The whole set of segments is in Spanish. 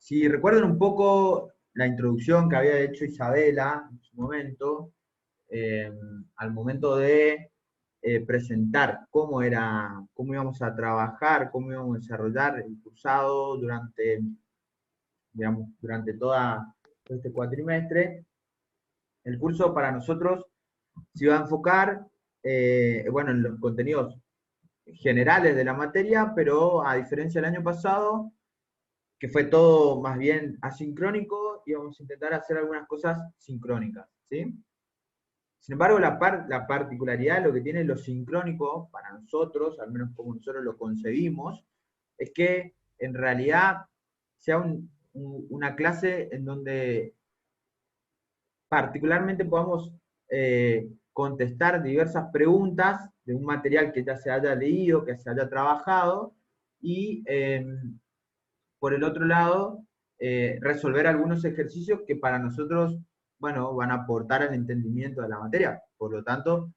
Si recuerdan un poco la introducción que había hecho Isabela en su momento, eh, al momento de presentar cómo íbamos a trabajar, cómo íbamos a desarrollar el cursado durante, digamos, durante todo este cuatrimestre, el curso para nosotros se iba a enfocar, bueno, en los contenidos generales de la materia, pero a diferencia del año pasado, que fue todo más bien asincrónico, y vamos a intentar hacer algunas cosas sincrónicas, ¿sí? Sin embargo, la particularidad de lo que tiene lo sincrónico para nosotros, al menos como nosotros lo concebimos, es que en realidad sea una clase en donde particularmente podamos contestar diversas preguntas de un material que ya se haya leído, que se haya trabajado, y por el otro lado, resolver algunos ejercicios que para nosotros, bueno, van a aportar al entendimiento de la materia. Por lo tanto,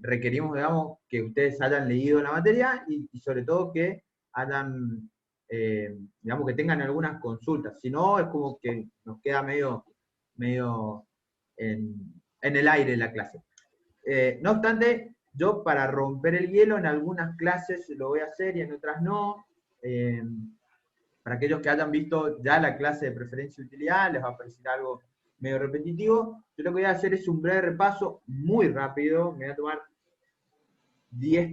requerimos, digamos, que ustedes hayan leído la materia y sobre todo que hayan, digamos, que tengan algunas consultas. Si no, es como que nos queda medio en el aire la clase. No obstante, yo para romper el hielo en algunas clases lo voy a hacer y en otras no. Para aquellos que hayan visto ya la clase de preferencia y utilidad, les va a parecer algo medio repetitivo. Yo lo que voy a hacer es un breve repaso muy rápido, me voy a tomar 10,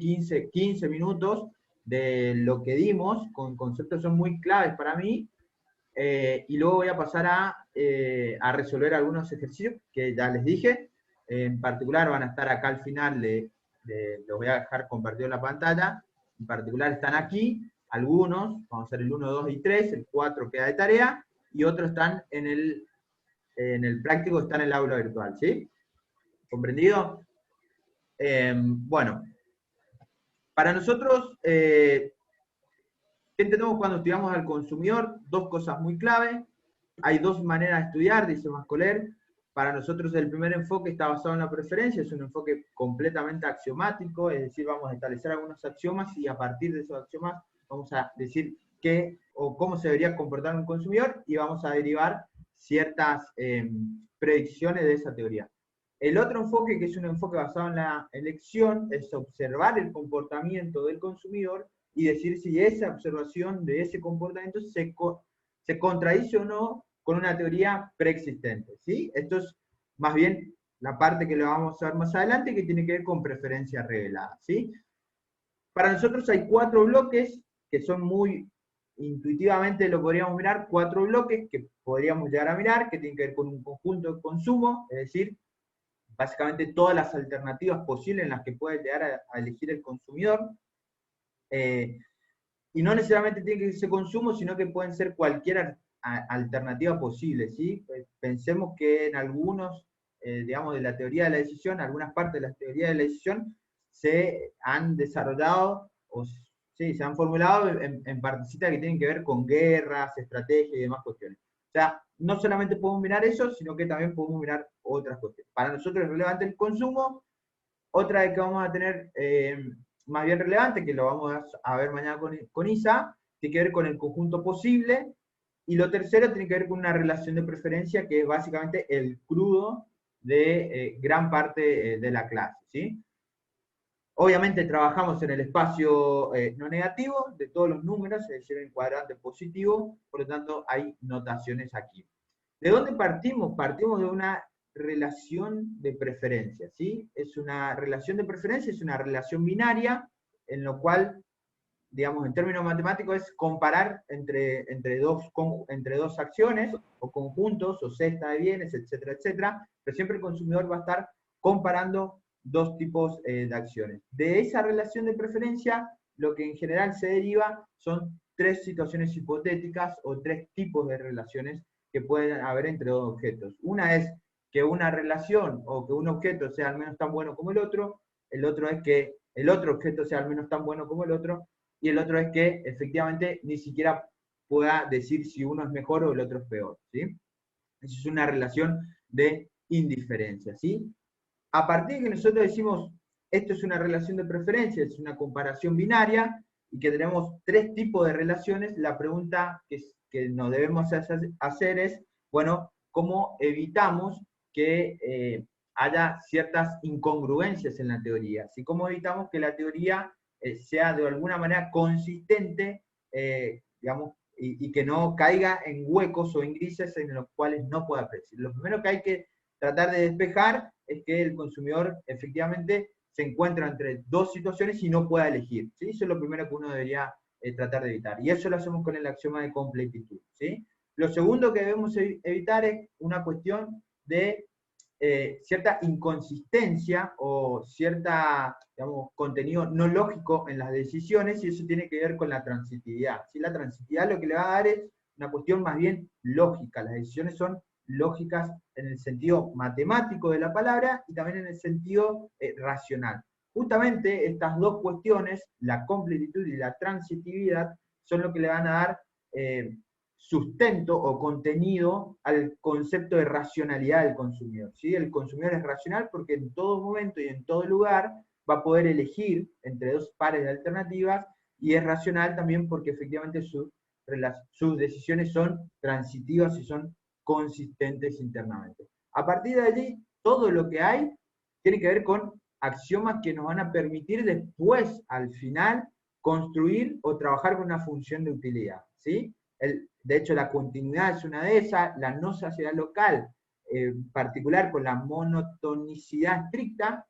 15 minutos de lo que dimos, con conceptos que son muy claves para mí, y luego voy a pasar a resolver algunos ejercicios que ya les dije. En particular van a estar acá al final, los voy a dejar compartido en la pantalla. En particular están aquí, algunos, vamos a hacer el 1, 2 y 3, el 4 queda de tarea, y otros están en el práctico, están en el aula virtual, ¿sí? ¿Comprendido? Bueno, para nosotros, ¿qué entendemos cuando estudiamos al consumidor? Dos cosas muy clave. Hay dos maneras de estudiar, dice Mascoler. Para nosotros el primer enfoque está basado en la preferencia, es un enfoque completamente axiomático, es decir, vamos a establecer algunos axiomas y a partir de esos axiomas vamos a decir qué o cómo se debería comportar un consumidor y vamos a derivar ciertas predicciones de esa teoría. El otro enfoque, que es un enfoque basado en la elección, es observar el comportamiento del consumidor y decir si esa observación de ese comportamiento se contradice o no con una teoría preexistente, ¿sí? Esto es más bien la parte que lo vamos a ver más adelante, que tiene que ver con preferencia revelada, ¿sí? Para nosotros hay 4 bloques que son muy intuitivamente lo podríamos mirar, 4 bloques que podríamos llegar a mirar, que tienen que ver con un conjunto de consumo, es decir, básicamente todas las alternativas posibles en las que puede llegar a elegir el consumidor. Y no necesariamente tiene que ser consumo, sino que pueden ser cualquier alternativa posible, ¿sí? Pensemos que en algunos, digamos, de la teoría de la decisión, algunas partes de la teoría de la decisión se han desarrollado, o sí, se han formulado en partecitas que tienen que ver con guerras, estrategias y demás cuestiones. O sea, no solamente podemos mirar eso, sino que también podemos mirar otras cuestiones. Para nosotros es relevante el consumo. Otra de que vamos a tener más bien relevante, que lo vamos a ver mañana con Isa, tiene que ver con el conjunto posible. Y lo tercero tiene que ver con una relación de preferencia, que es básicamente el crudo de gran parte de la clase, ¿sí? Obviamente trabajamos en el espacio no negativo de todos los números, es decir, en cuadrante positivo, por lo tanto hay notaciones aquí. ¿De dónde partimos? Partimos de una relación de preferencia, ¿sí? Es una relación de preferencia, es una relación binaria, en lo cual, digamos, en términos matemáticos es comparar entre dos acciones, o conjuntos, o cesta de bienes, etcétera, etcétera, pero siempre el consumidor va a estar comparando dos tipos de acciones. De esa relación de preferencia, lo que en general se deriva son 3 situaciones hipotéticas o 3 tipos de relaciones que pueden haber entre dos objetos. Una es que una relación o que un objeto sea al menos tan bueno como el otro es que el otro objeto sea al menos tan bueno como el otro, y el otro es que efectivamente ni siquiera pueda decir si uno es mejor o el otro es peor, ¿sí? Eso es una relación de indiferencia, ¿sí? A partir de que nosotros decimos, esto es una relación de preferencia, es una comparación binaria, y que tenemos 3 tipos de relaciones, la pregunta que que nos debemos hacer es, bueno, cómo evitamos que haya ciertas incongruencias en la teoría, así como evitamos que la teoría sea de alguna manera consistente, digamos, y que no caiga en huecos o en grises en los cuales no pueda predecir. Lo primero que hay que tratar de despejar es que el consumidor efectivamente se encuentra entre dos situaciones y no pueda elegir, ¿sí? Eso es lo primero que uno debería tratar de evitar. Y eso lo hacemos con el axioma de completitud, ¿sí? Lo segundo que debemos evitar es una cuestión de cierta inconsistencia o cierta, digamos, contenido no lógico en las decisiones, y eso tiene que ver con la transitividad. ¿Sí? La transitividad lo que le va a dar es una cuestión más bien lógica. Las decisiones son lógicas en el sentido matemático de la palabra y también en el sentido racional. Justamente estas dos cuestiones, la completitud y la transitividad, son lo que le van a dar sustento o contenido al concepto de racionalidad del consumidor. ¿Sí? El consumidor es racional porque en todo momento y en todo lugar va a poder elegir entre dos pares de alternativas, y es racional también porque efectivamente sus decisiones son transitivas y son consistentes internamente. A partir de allí, todo lo que hay tiene que ver con axiomas que nos van a permitir después, al final, construir o trabajar con una función de utilidad. ¿Sí? De hecho, la continuidad es una de esas, la no saciedad local, en particular con la monotonicidad estricta,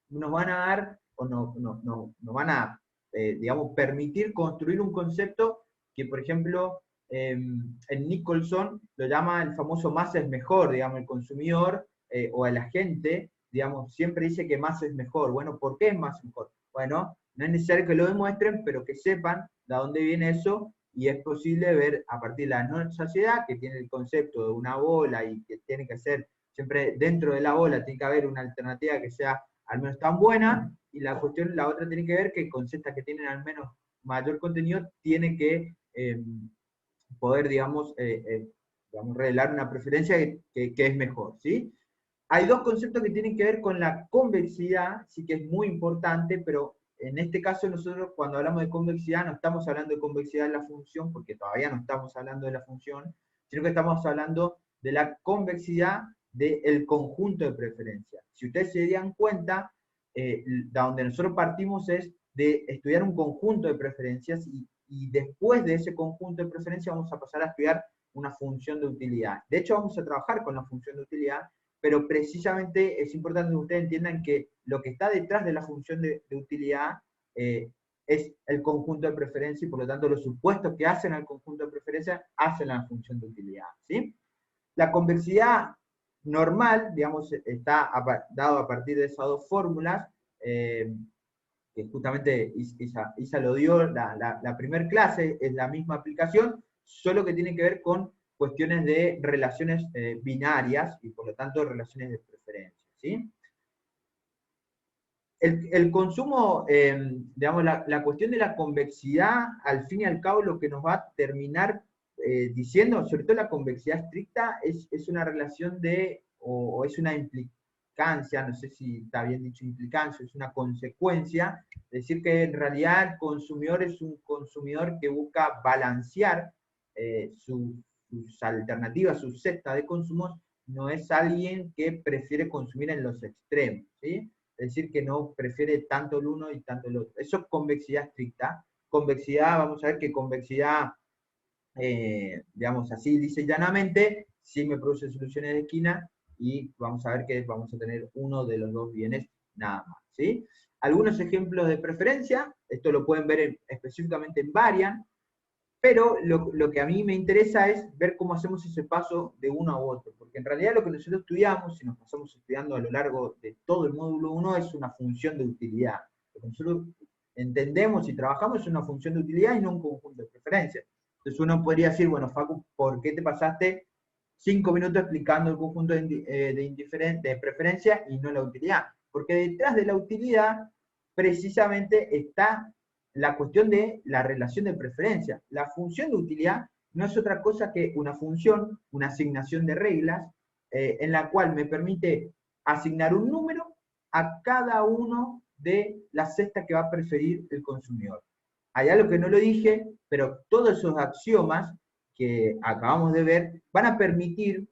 nos van a dar, o nos van a, digamos, permitir construir un concepto que, por ejemplo, en Nicholson lo llama el famoso más es mejor, digamos, el consumidor o el agente, digamos, siempre dice que más es mejor. Bueno, ¿por qué es más mejor? Bueno, no es necesario que lo demuestren, pero que sepan de dónde viene eso, y es posible ver a partir de la no saciedad, que tiene el concepto de una bola y que tiene que ser, siempre dentro de la bola tiene que haber una alternativa que sea al menos tan buena, y la otra tiene que ver que con cestas que tienen al menos mayor contenido, tiene que poder, digamos, revelar una preferencia que es mejor, ¿sí? Hay dos conceptos que tienen que ver con la convexidad, sí que es muy importante, pero en este caso nosotros cuando hablamos de convexidad no estamos hablando de convexidad de la función, porque todavía no estamos hablando de la función, sino que estamos hablando de la convexidad del conjunto de preferencias. Si ustedes se dieran cuenta, de donde nosotros partimos es de estudiar un conjunto de preferencias, y después de ese conjunto de preferencias vamos a pasar a estudiar una función de utilidad. De hecho, vamos a trabajar con la función de utilidad, pero precisamente es importante que ustedes entiendan que lo que está detrás de la función de utilidad es el conjunto de preferencia, y por lo tanto los supuestos que hacen al conjunto de preferencia hacen la función de utilidad, ¿sí? La convexidad normal, digamos, está dado a partir de esas dos fórmulas, que justamente Isa lo dio, la primera clase es la misma aplicación, solo que tiene que ver con cuestiones de relaciones binarias y por lo tanto relaciones de preferencia, ¿sí? El consumo, digamos, la cuestión de la convexidad, al fin y al cabo, lo que nos va a terminar diciendo, sobre todo la convexidad estricta, es una relación de, o es una implicancia, no sé si está bien dicho implicancia, es una consecuencia, decir que en realidad el consumidor es un consumidor que busca balancear sus alternativas, su cesta de consumos, no es alguien que prefiere consumir en los extremos, ¿sí? Es decir, que no prefiere tanto el uno y tanto el otro. Eso es convexidad estricta. Convexidad, vamos a ver que convexidad, digamos así, dice llanamente, sí me produce soluciones de esquina, y vamos a ver que vamos a tener uno de los dos bienes nada más, ¿sí? Algunos ejemplos de preferencia, esto lo pueden ver específicamente en Variant, pero lo que a mí me interesa es ver cómo hacemos ese paso de uno a otro, porque en realidad lo que nosotros estudiamos, y nos pasamos estudiando a lo largo de todo el módulo 1, es una función de utilidad. Lo que nosotros entendemos y trabajamos es una función de utilidad y no un conjunto de preferencias. Entonces uno podría decir, bueno, Facu, ¿por qué te pasaste 5 minutos explicando el conjunto de preferencia y no la utilidad? Porque detrás de la utilidad precisamente está la cuestión de la relación de preferencia. La función de utilidad no es otra cosa que una función, una asignación de reglas, en la cual me permite asignar un número a cada uno de las cestas que va a preferir el consumidor. Hay algo que no lo dije, pero todos esos axiomas que acabamos de ver van a permitir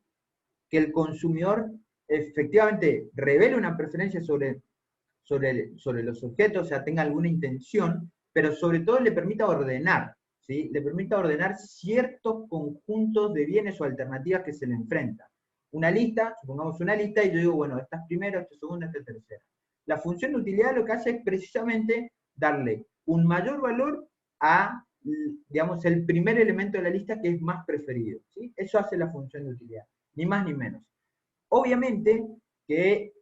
que el consumidor efectivamente revele una preferencia sobre los objetos, o sea, tenga alguna intención, pero sobre todo le permita ordenar, ¿sí? Le permita ordenar ciertos conjuntos de bienes o alternativas que se le enfrentan. Una lista, supongamos una lista, y yo digo, bueno, esta es primera, esta es segunda, esta es tercera. La función de utilidad lo que hace es precisamente darle un mayor valor a, digamos, el primer elemento de la lista que es más preferido, ¿sí? Eso hace la función de utilidad, ni más ni menos. Obviamente que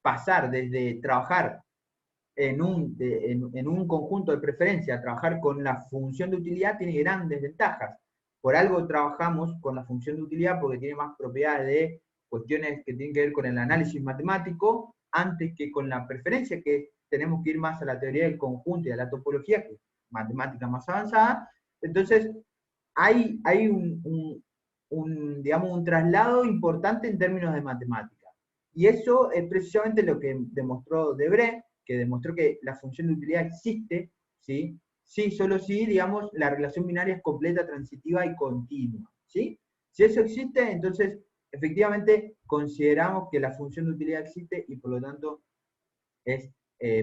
pasar desde trabajar en un conjunto de preferencia a trabajar con la función de utilidad tiene grandes ventajas. Por algo trabajamos con la función de utilidad porque tiene más propiedades de cuestiones que tienen que ver con el análisis matemático antes que con la preferencia, que tenemos que ir más a la teoría del conjunto y a la topología, que es matemática más avanzada. Entonces, hay digamos, un traslado importante en términos de matemática. Y eso es precisamente lo que demostró Debré, que demostró que la función de utilidad existe, ¿sí? Sí, solo si, digamos, la relación binaria es completa, transitiva y continua, ¿sí? Si eso existe, entonces, efectivamente, consideramos que la función de utilidad existe y por lo tanto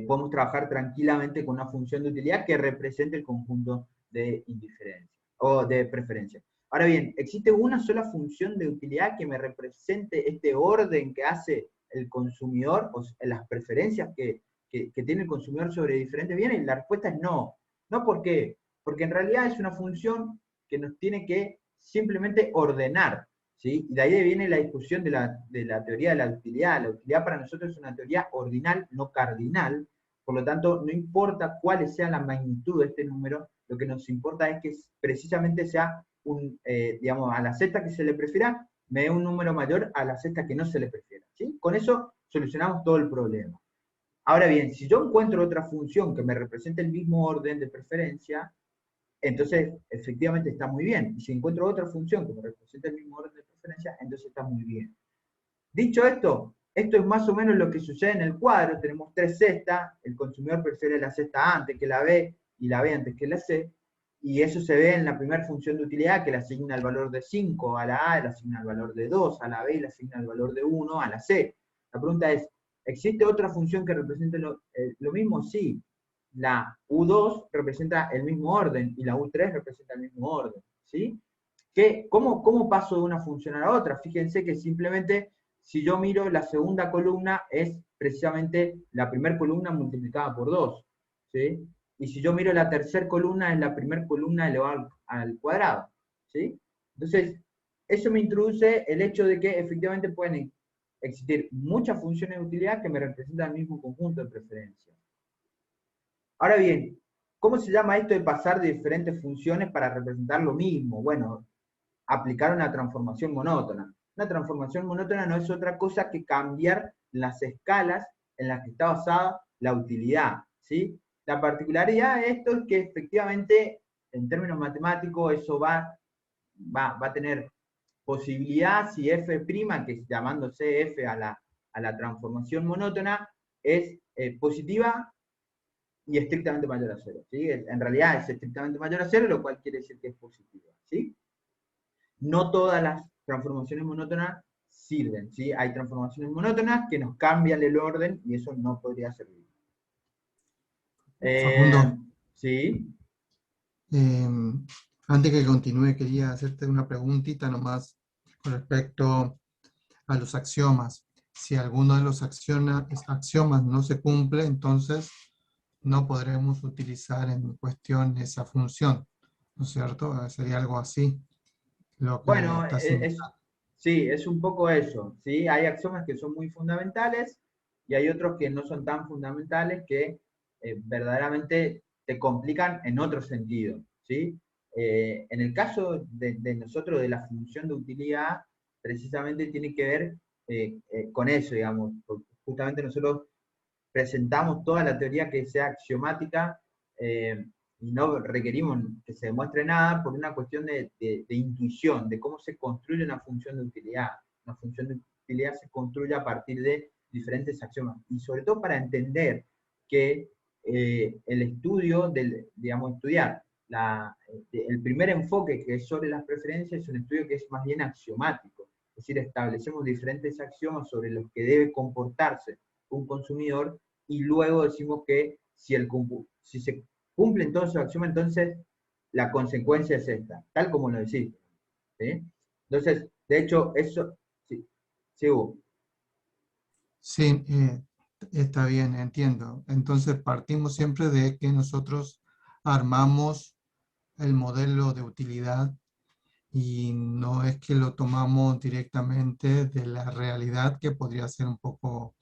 podemos trabajar tranquilamente con una función de utilidad que represente el conjunto de indiferencia o de preferencia. Ahora bien, ¿existe una sola función de utilidad que me represente este orden que hace el consumidor o las preferencias que tiene el consumidor sobre diferentes bienes? La respuesta es no. ¿No por qué? Porque en realidad es una función que nos tiene que simplemente ordenar, ¿sí? Y de ahí viene la discusión de la teoría de la utilidad. La utilidad para nosotros es una teoría ordinal, no cardinal. Por lo tanto, no importa cuál sea la magnitud de este número, lo que nos importa es que precisamente sea digamos, a la cesta que se le prefiera, me dé un número mayor a la cesta que no se le prefiera, ¿sí? Con eso solucionamos todo el problema. Ahora bien, si yo encuentro otra función que me represente el mismo orden de preferencia, entonces efectivamente está muy bien. Y si encuentro otra función que me represente el mismo orden de preferencia, entonces está muy bien. Dicho esto, esto es más o menos lo que sucede en el cuadro. Tenemos tres cestas, el consumidor prefiere la cesta A antes que la B y la B antes que la C, y eso se ve en la primera función de utilidad, que le asigna el valor de 5 a la A, le asigna el valor de 2 a la B y le asigna el valor de 1 a la C. La pregunta es, ¿existe otra función que represente lo mismo? Sí. La U2 representa el mismo orden y la U3 representa el mismo orden, ¿sí? ¿Cómo paso de una función a la otra? Fíjense que simplemente, si yo miro la segunda columna, es precisamente la primera columna multiplicada por 2, ¿sí? Y si yo miro la tercera columna, es la primera columna elevada al cuadrado, ¿sí? Entonces, eso me introduce el hecho de que efectivamente pueden existir muchas funciones de utilidad que me representan el mismo conjunto de preferencias. Ahora bien, ¿cómo se llama esto de pasar de diferentes funciones para representar lo mismo? Bueno, aplicar una transformación monótona. Una transformación monótona no es otra cosa que cambiar las escalas en las que está basada la utilidad, ¿sí? La particularidad de esto es que efectivamente, en términos matemáticos, eso va a tener posibilidad si f', que llamándose f a la transformación monótona, es positiva y estrictamente mayor a cero, ¿sí? En realidad es estrictamente mayor a cero, lo cual quiere decir que es positiva, ¿sí? No todas las transformaciones monótonas sirven, ¿sí? Hay transformaciones monótonas que nos cambian el orden y eso no podría servir. Facundo, Sí. eh, antes que continúe, quería hacerte una preguntita nomás con respecto a los axiomas. Si alguno de los axiomas no se cumple, entonces no podremos utilizar en cuestión esa función, ¿no es cierto? Sería algo así lo que Bueno, estás indicando. sí, es un poco eso, ¿sí? Hay axiomas que son muy fundamentales y hay otros que no son tan fundamentales que verdaderamente te complican en otro sentido, ¿sí? En el caso de nosotros, de la función de utilidad, precisamente tiene que ver con eso, digamos, porque justamente nosotros presentamos toda la teoría que sea axiomática y no requerimos que se demuestre nada por una cuestión de intuición, de cómo se construye una función de utilidad. Una función de utilidad se construye a partir de diferentes axiomas y sobre todo para entender que el estudio, digamos, estudiar el primer enfoque que es sobre las preferencias es un estudio que es más bien axiomático. Es decir, establecemos diferentes axiomas sobre los que debe comportarse un consumidor y luego decimos que si se cumplen todos esos axiomas, entonces la consecuencia es esta, tal como lo decís. ¿Sí? Entonces, de hecho, eso... Sí, sí, Hugo. Sí, está bien, entiendo. Entonces partimos siempre de que nosotros armamos el modelo de utilidad y no es que lo tomamos directamente de la realidad que podría ser un poco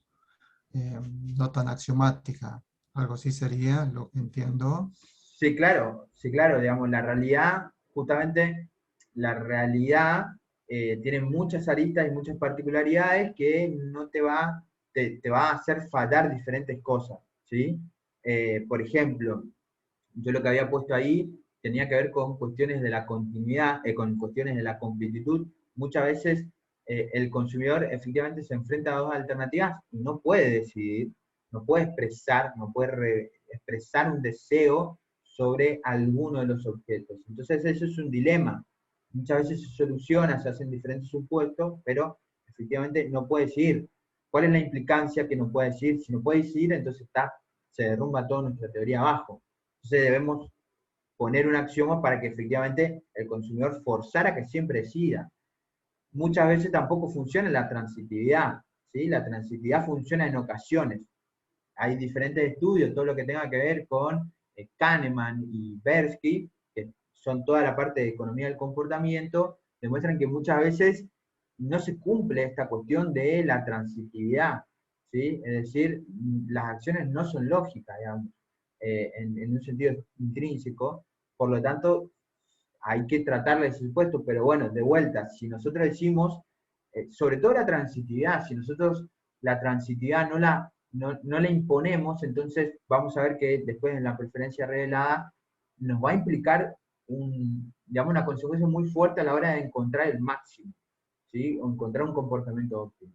no tan axiomática. Algo así sería lo que entiendo. Sí, claro, digamos, la realidad, justamente, la realidad tiene muchas aristas y muchas particularidades que no te va a hacer fallar diferentes cosas, ¿sí? Por ejemplo, yo lo que había puesto ahí tenía que ver con cuestiones de la continuidad, con cuestiones de la completitud. Muchas veces el consumidor efectivamente se enfrenta a dos alternativas y no puede decidir, no puede expresar, no puede expresar un deseo sobre alguno de los objetos. Entonces eso es un dilema. Muchas veces se soluciona, se hacen diferentes supuestos, pero efectivamente no puede decidir. ¿Cuál es la implicancia que no puede decidir? Si no puede decidir, entonces se derrumba toda nuestra teoría abajo. Entonces debemos poner un axioma para que efectivamente el consumidor forzara que siempre decida. Muchas veces tampoco funciona la transitividad, ¿sí? La transitividad funciona en ocasiones. Hay diferentes estudios, todo lo que tenga que ver con Kahneman y Tversky, que son toda la parte de economía del comportamiento, demuestran que muchas veces no se cumple esta cuestión de la transitividad, ¿sí? Es decir, las acciones no son lógicas, digamos, en un sentido intrínseco, por lo tanto, hay que tratarle ese supuesto, pero bueno, de vuelta, si nosotros decimos, sobre todo la transitividad, si nosotros la transitividad no la imponemos, entonces vamos a ver que después en la preferencia revelada nos va a implicar digamos, una consecuencia muy fuerte a la hora de encontrar el máximo, ¿sí? O encontrar un comportamiento óptimo.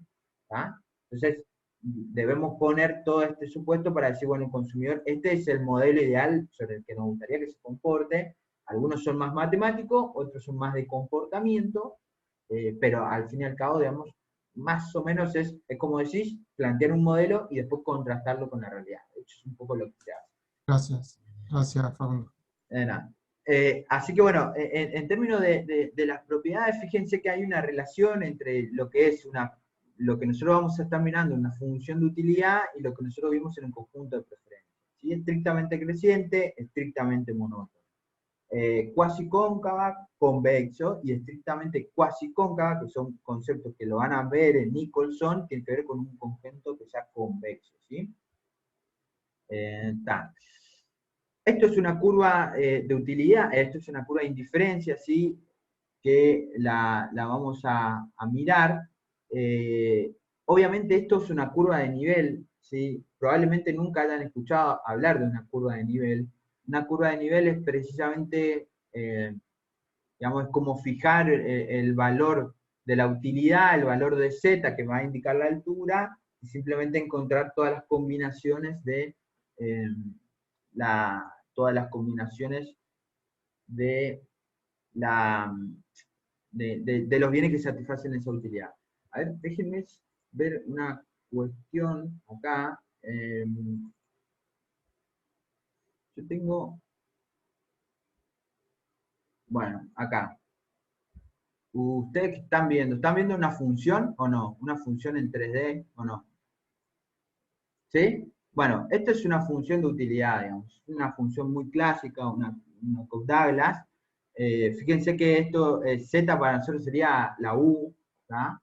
¿Tá? Entonces, debemos poner todo este supuesto para decir, bueno, el consumidor, este es el modelo ideal sobre el que nos gustaría que se comporte. Algunos son más matemáticos, otros son más de comportamiento, pero al fin y al cabo, digamos, más o menos es como decís, plantear un modelo y después contrastarlo con la realidad. De hecho, es un poco lo que se hace. Gracias. Gracias, Facundo. Nada. Así que bueno, en términos de las propiedades, fíjense que hay una relación entre lo que es lo que nosotros vamos a estar mirando, una función de utilidad, y lo que nosotros vimos en un conjunto de preferencias. ¿Sí? Estrictamente creciente, estrictamente monótono. Cuasi cóncava, convexo, y estrictamente cuasi cóncava, que son conceptos que lo van a ver en Nicholson, tiene que ver con un conjunto que sea convexo. ¿Sí? Esto es una curva de utilidad, esto es una curva de indiferencia, ¿sí? Que la vamos a mirar. Obviamente esto es una curva de nivel, ¿sí? Probablemente nunca hayan escuchado hablar de una curva de nivel. Una curva de nivel es precisamente, digamos, es como fijar el valor de la utilidad, el valor de z que va a indicar la altura, y simplemente encontrar todas las combinaciones eh, todas las combinaciones de, la, de los bienes que satisfacen esa utilidad. A ver, déjenme ver una cuestión acá. Yo tengo, bueno, acá. ¿Ustedes qué están viendo una función o no? ¿Una función en 3D o no? ¿Sí? Bueno, esta es una función de utilidad, digamos. Una función muy clásica, una Cobb-Douglas. Fíjense que esto, Z para nosotros sería la U, ¿tá?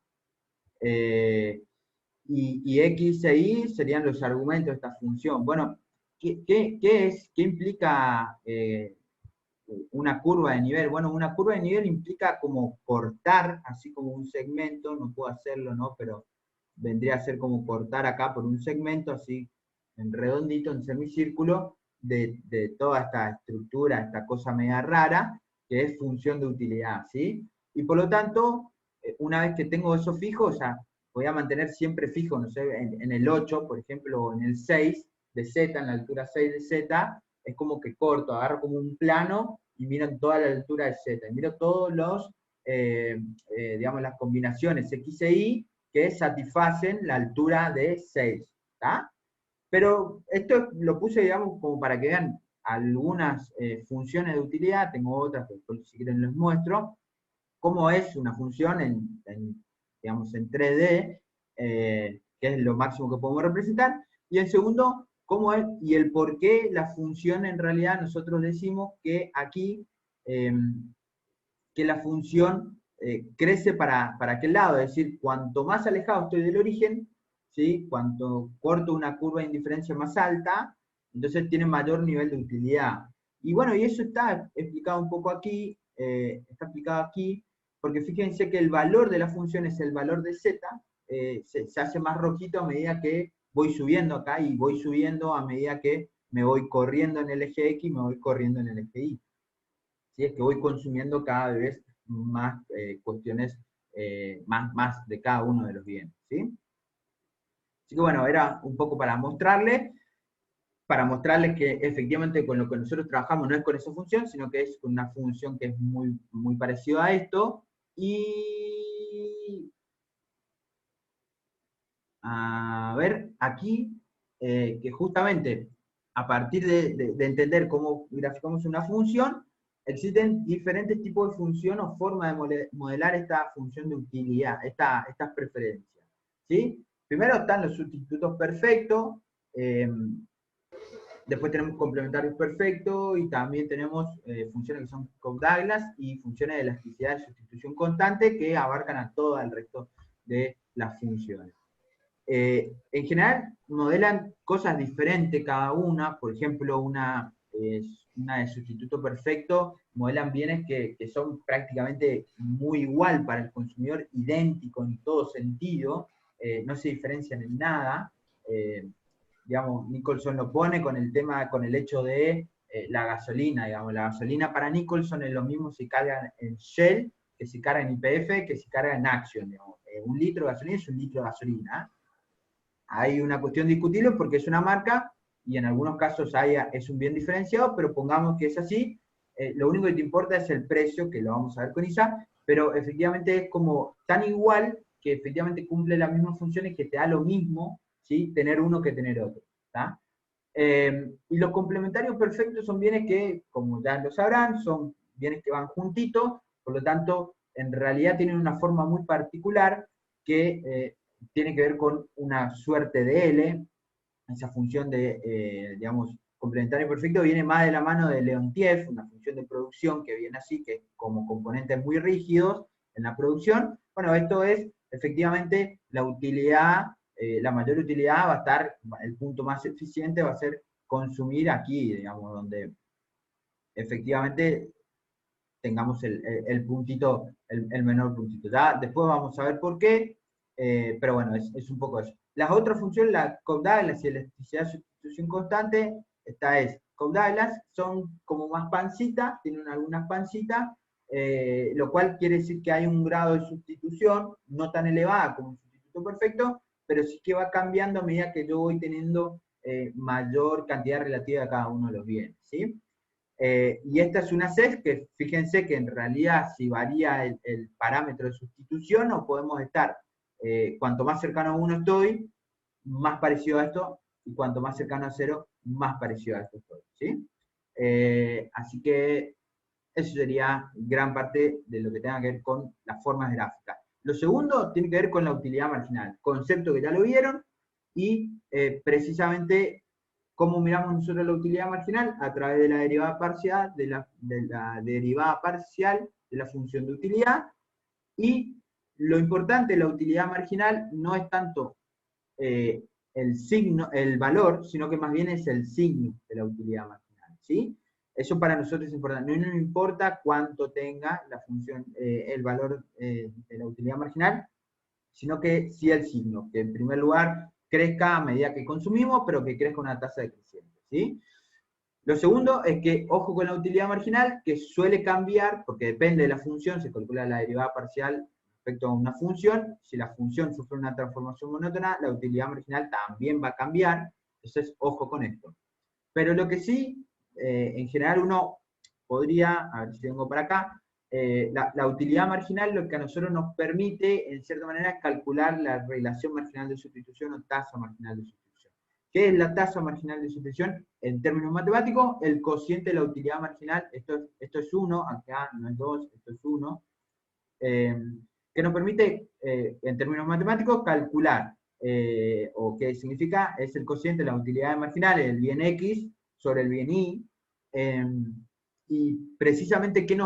Y X e Y serían los argumentos de esta función. Bueno, ¿qué implica una curva de nivel? Bueno, una curva de nivel implica como cortar, así como un segmento, no puedo hacerlo, ¿no? Pero vendría a ser como cortar acá por un segmento, así, en redondito, en semicírculo, de toda esta estructura, esta cosa media rara, que es función de utilidad, ¿sí? Y por lo tanto, una vez que tengo eso fijo, o sea, voy a mantener siempre fijo, no sé, en el 8, por ejemplo, o en el 6 de Z, en la altura 6 de Z, es como que corto, agarro como un plano y miro toda la altura de Z, y miro todos los, digamos, las combinaciones X e Y que satisfacen la altura de 6, ¿tá? Pero esto lo puse, digamos, como para que vean algunas funciones de utilidad, tengo otras que después, si quieren les muestro, cómo es una función digamos, en 3D, que es lo máximo que podemos representar, y el segundo, cómo es y el por qué la función en realidad nosotros decimos que aquí, que la función crece para aquel lado, es decir, cuanto más alejado estoy del origen, ¿sí? Cuanto corto una curva de indiferencia más alta, entonces tiene mayor nivel de utilidad. Y bueno, y eso está explicado un poco aquí, está explicado aquí, porque fíjense que el valor de la función es el valor de z, se hace más rojito a medida que voy subiendo acá y voy subiendo a medida que me voy corriendo en el eje X y me voy corriendo en el eje Y. ¿Sí? Es que voy consumiendo cada vez más cuestiones, más de cada uno de los bienes. ¿Sí? Así que bueno, era un poco para mostrarles que efectivamente con lo que nosotros trabajamos no es con esa función, sino que es con una función que es muy, muy parecida a esto. Y a ver, aquí, que justamente a partir de entender cómo graficamos una función, existen diferentes tipos de función o formas de modelar esta función de utilidad, estas preferencias. ¿Sí? Primero están los sustitutos perfectos, después tenemos complementarios perfectos y también tenemos funciones que son Cobb-Douglas y funciones de elasticidad de sustitución constante que abarcan a todo el resto de las funciones. En general modelan cosas diferentes cada una, por ejemplo, una de sustituto perfecto, modelan bienes que son prácticamente muy igual para el consumidor, idéntico en todo sentido, no se diferencian en nada. Digamos, Nicholson lo pone con el tema, con el hecho de la gasolina, digamos, la gasolina para Nicholson es lo mismo si carga en Shell, que si carga en YPF, que si carga en Action, digamos. Un litro de gasolina es un litro de gasolina. Hay una cuestión discutible porque es una marca y en algunos casos es un bien diferenciado, pero pongamos que es así, lo único que te importa es el precio, que lo vamos a ver con ISA, pero efectivamente es como tan igual que efectivamente cumple las mismas funciones, que te da lo mismo, ¿sí? Tener uno que tener otro. ¿Tá? Y los complementarios perfectos son bienes que, como ya lo sabrán, son bienes que van juntitos, por lo tanto, en realidad tienen una forma muy particular que tiene que ver con una suerte de L, esa función de, digamos, complementario perfecto viene más de la mano de Leontief, una función de producción que viene así, que como componentes muy rígidos en la producción. Bueno, esto es efectivamente la utilidad, la mayor utilidad va a estar, el punto más eficiente va a ser consumir aquí, digamos, donde efectivamente tengamos el puntito, el menor puntito. ¿Ya? Después vamos a ver por qué, pero bueno, es un poco eso. Las otras funciones, la Cobb-Douglas y elasticidad de sustitución constante, esta es Cobb-Douglas, son como más pancitas, tienen algunas pancitas, lo cual quiere decir que hay un grado de sustitución no tan elevada como un sustituto perfecto, pero sí que va cambiando a medida que yo voy teniendo mayor cantidad relativa de cada uno de los bienes. ¿Sí? Y esta es una CES que fíjense que en realidad si varía el parámetro de sustitución, no podemos estar, cuanto más cercano a 1 estoy, más parecido a esto, y cuanto más cercano a 0, más parecido a esto estoy. ¿Sí? Así que eso sería gran parte de lo que tenga que ver con las formas gráficas. Lo segundo tiene que ver con la utilidad marginal, concepto que ya lo vieron, y precisamente ¿cómo miramos nosotros la utilidad marginal? A través de la derivada parcial, de la derivada parcial de la función de utilidad. Y lo importante de la utilidad marginal no es tanto el signo, el valor, sino que más bien es el signo de la utilidad marginal. ¿Sí? Eso para nosotros es importante. No nos importa cuánto tenga la función, el valor de la utilidad marginal, sino que sí el signo, que en primer lugar crezca a medida que consumimos, pero que crezca una tasa decreciente. ¿Sí? Lo segundo es que, ojo con la utilidad marginal, que suele cambiar, porque depende de la función, se calcula la derivada parcial respecto a una función. Si la función sufre una transformación monótona, la utilidad marginal también va a cambiar. Entonces, ojo con esto. Pero lo que sí, en general uno, podría, a ver si vengo para acá, la utilidad marginal lo que a nosotros nos permite, en cierta manera, es calcular la relación marginal de sustitución o tasa marginal de sustitución. ¿Qué es la tasa marginal de sustitución? En términos matemáticos, el cociente de la utilidad marginal, esto es 1, acá no es 2, esto es 1, que nos permite, en términos matemáticos, calcular, o qué significa, es el cociente de la utilidad marginal, el bien X sobre el bien Y, y precisamente, ¿qué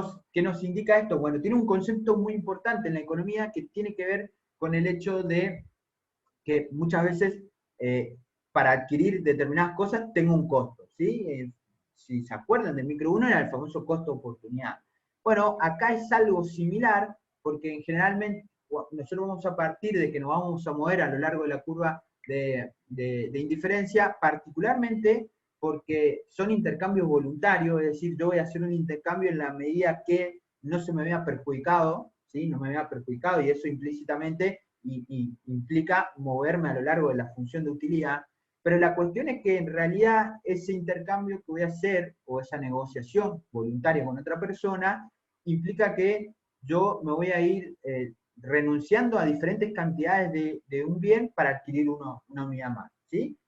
nos indica esto? Bueno, tiene un concepto muy importante en la economía que tiene que ver con el hecho de que muchas veces para adquirir determinadas cosas tengo un costo, ¿sí? Si se acuerdan del micro 1 era el famoso costo de oportunidad. Bueno, acá es algo similar, porque generalmente nosotros vamos a partir de que nos vamos a mover a lo largo de la curva de indiferencia, particularmente porque son intercambios voluntarios, es decir, yo voy a hacer un intercambio en la medida que no se me vea perjudicado, ¿sí? No me vea perjudicado, y eso implícitamente y implica moverme a lo largo de la función de utilidad, pero la cuestión es que en realidad ese intercambio que voy a hacer, o esa negociación voluntaria con otra persona, implica que yo me voy a ir renunciando a diferentes cantidades de un bien para adquirir una unidad más, ¿sí?